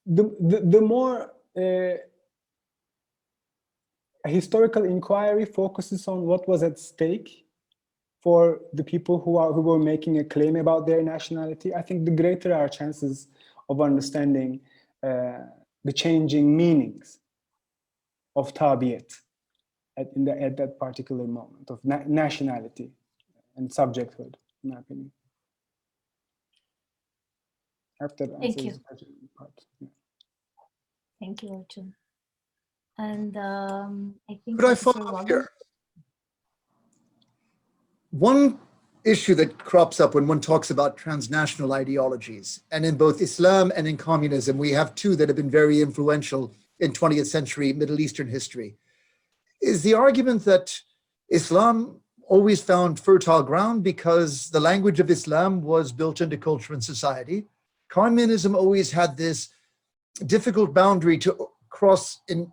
The more a historical inquiry focuses on what was at stake for the people who were making a claim about their nationality, I think the greater our chances of understanding the changing meanings of tabiyet at that particular moment of nationality and subjecthood, in my opinion. After that Thank you. Part. Yeah. Thank you, Orçun. And I think Could I follow up here? One issue that crops up when one talks about transnational ideologies, and in both Islam and in communism, we have two that have been very influential in 20th century Middle Eastern history, is the argument that Islam always found fertile ground because the language of Islam was built into culture and society. Communism always had this difficult boundary to cross in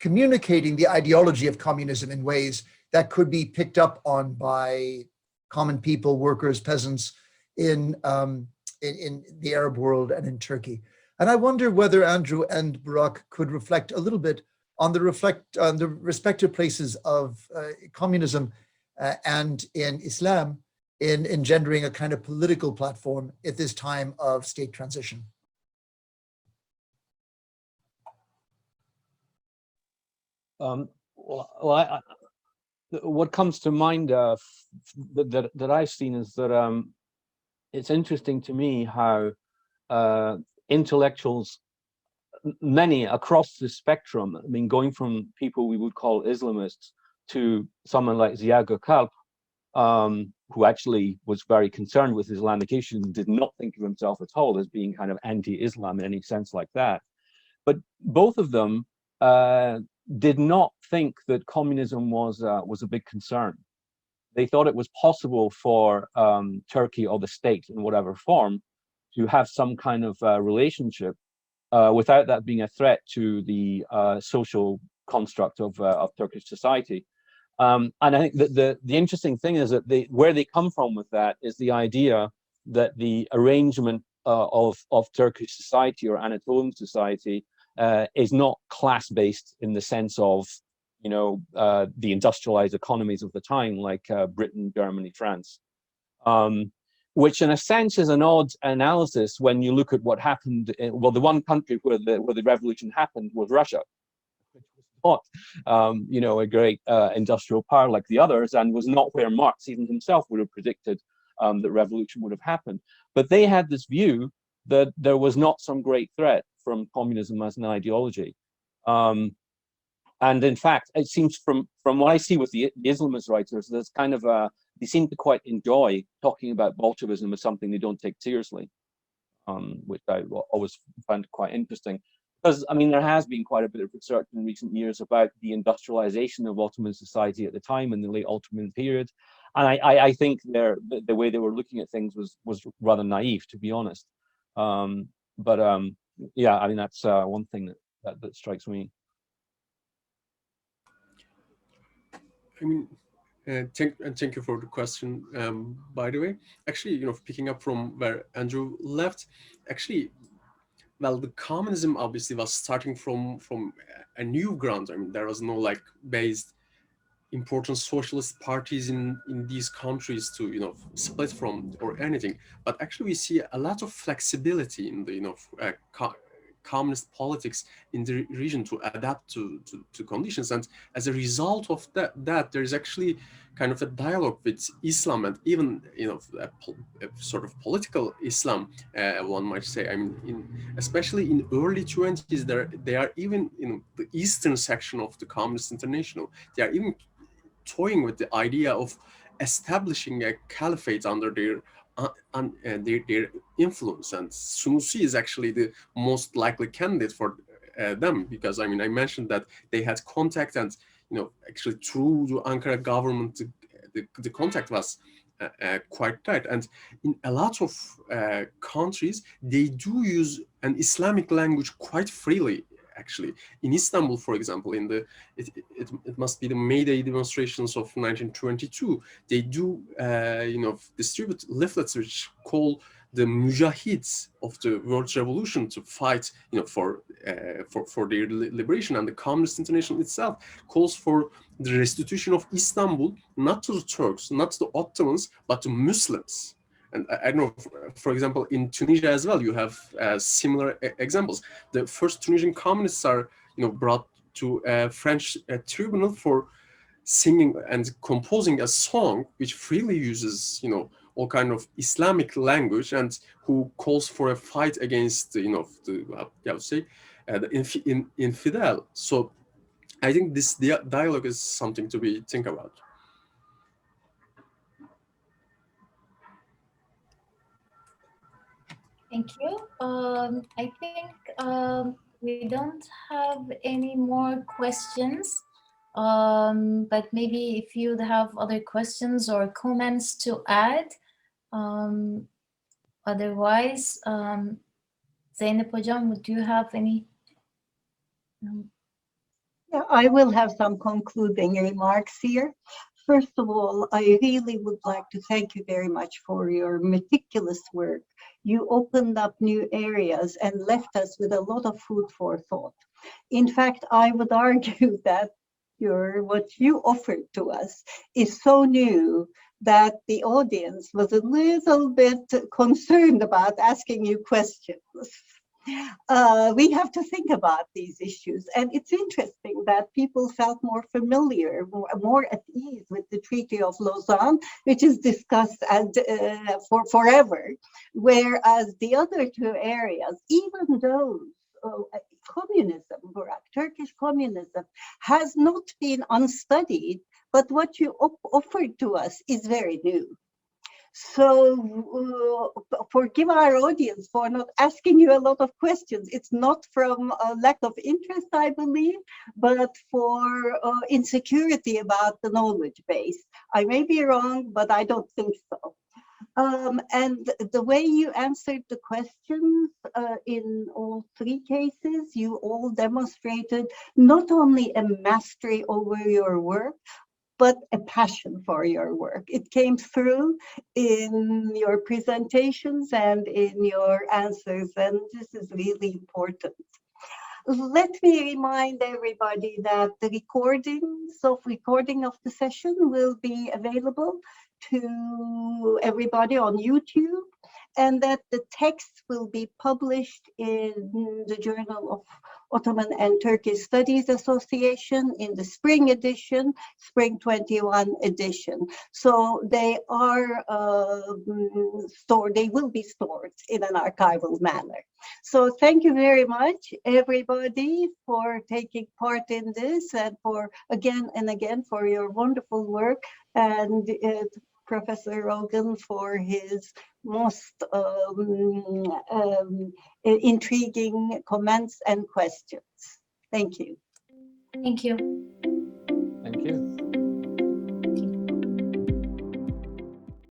communicating the ideology of communism in ways that could be picked up on by common people, workers, peasants in the Arab world and in Turkey. And I wonder whether Andrew and Burak could reflect a little bit on the respective places of communism and in Islam in engendering a kind of political platform at this time of state transition. What comes to mind that I've seen is that it's interesting to me how intellectuals, many across the spectrum, I mean, going from people we would call Islamists to someone like Ziya Gökalp, who actually was very concerned with Islamic issues and did not think of himself at all as being kind of anti-Islam in any sense like that. But both of them did not think that communism was a big concern. They thought it was possible for Turkey or the state in whatever form to have some kind of relationship without that being a threat to the social construct of Turkish society. And I think that the interesting thing is that where they come from with that is the idea that the arrangement of Turkish society or Anatolian society is not class-based in the sense of, the industrialized economies of the time, like Britain, Germany, France, which in a sense is an odd analysis when you look at what happened. Well, the one country where the revolution happened was Russia, which was not, a great industrial power like the others, and was not where Marx even himself would have predicted that revolution would have happened. But they had this view that there was not some great threat from communism as an ideology. And in fact, it seems from what I see with the Islamist writers, there's kind of they seem to quite enjoy talking about Bolshevism as something they don't take seriously. which I always found quite interesting. Because, I mean, there has been quite a bit of research in recent years about the industrialization of Ottoman society at the time in the late Ottoman period. And I think the way they were looking at things was rather naive, to be honest. Yeah, I mean, that's one thing that strikes me. I mean, thank you for the question. By the way, actually, picking up from where Andrew left, actually, well, the communism obviously was starting from a new ground. I mean, there was no like based important socialist parties in these countries to split from or anything. But actually, we see a lot of flexibility in the communist politics in the region to adapt to conditions. And as a result of that there is actually kind of a dialogue with Islam, and even a sort of political Islam, one might say. I mean, especially in early 20s, they are even in the eastern section of the Communist International. They are even toying with the idea of establishing a caliphate under their influence, and Sunusi is actually the most likely candidate for them, because I mean, I mentioned that they had contact, and actually through the Ankara government the contact was quite tight. And in a lot of countries they do use an Islamic language quite freely. Actually, in Istanbul, for example, in it must be the May Day demonstrations of 1922, they do distribute leaflets which call the mujahids of the world revolution to fight for their liberation. And the Communist International itself calls for the restitution of Istanbul, not to the Turks, not to the Ottomans, but to Muslims. And I know, for example, in Tunisia as well, you have similar examples. The first Tunisian communists are, brought to a French tribunal for singing and composing a song which freely uses, all kind of Islamic language, and who calls for a fight against, the infidel. So I think this dialogue is something to think about. Thank you. I think we don't have any more questions, but maybe if you have other questions or comments to add. Otherwise, Zeynep Hocam, would you have any? Yeah, I will have some concluding remarks here. First of all, I really would like to thank you very much for your meticulous work. You opened up new areas and left us with a lot of food for thought. In fact, I would argue that what you offered to us is so new that the audience was a little bit concerned about asking you questions. We have to think about these issues. And it's interesting that people felt more familiar, more at ease with the Treaty of Lausanne, which is discussed for forever, whereas the other two areas, even those, communism, Turkish communism, has not been unstudied, but what you offered to us is very new. So forgive our audience for not asking you a lot of questions. It's not from a lack of interest, I believe, but for insecurity about the knowledge base. I may be wrong, but I don't think so. And the way you answered the questions in all three cases, you all demonstrated not only a mastery over your work, but a passion for your work. It came through in your presentations and in your answers, and this is really important. Let me remind everybody that the recording of the session will be available to everybody on YouTube, and that the text will be published in the Journal of Ottoman and Turkish Studies Association in the spring edition, spring 21 edition. So they are stored, they will be stored in an archival manner. So thank you very much, everybody, for taking part in this, and for again and again for your wonderful work, and Professor Rogan for his most intriguing comments and questions. Thank you. Thank you.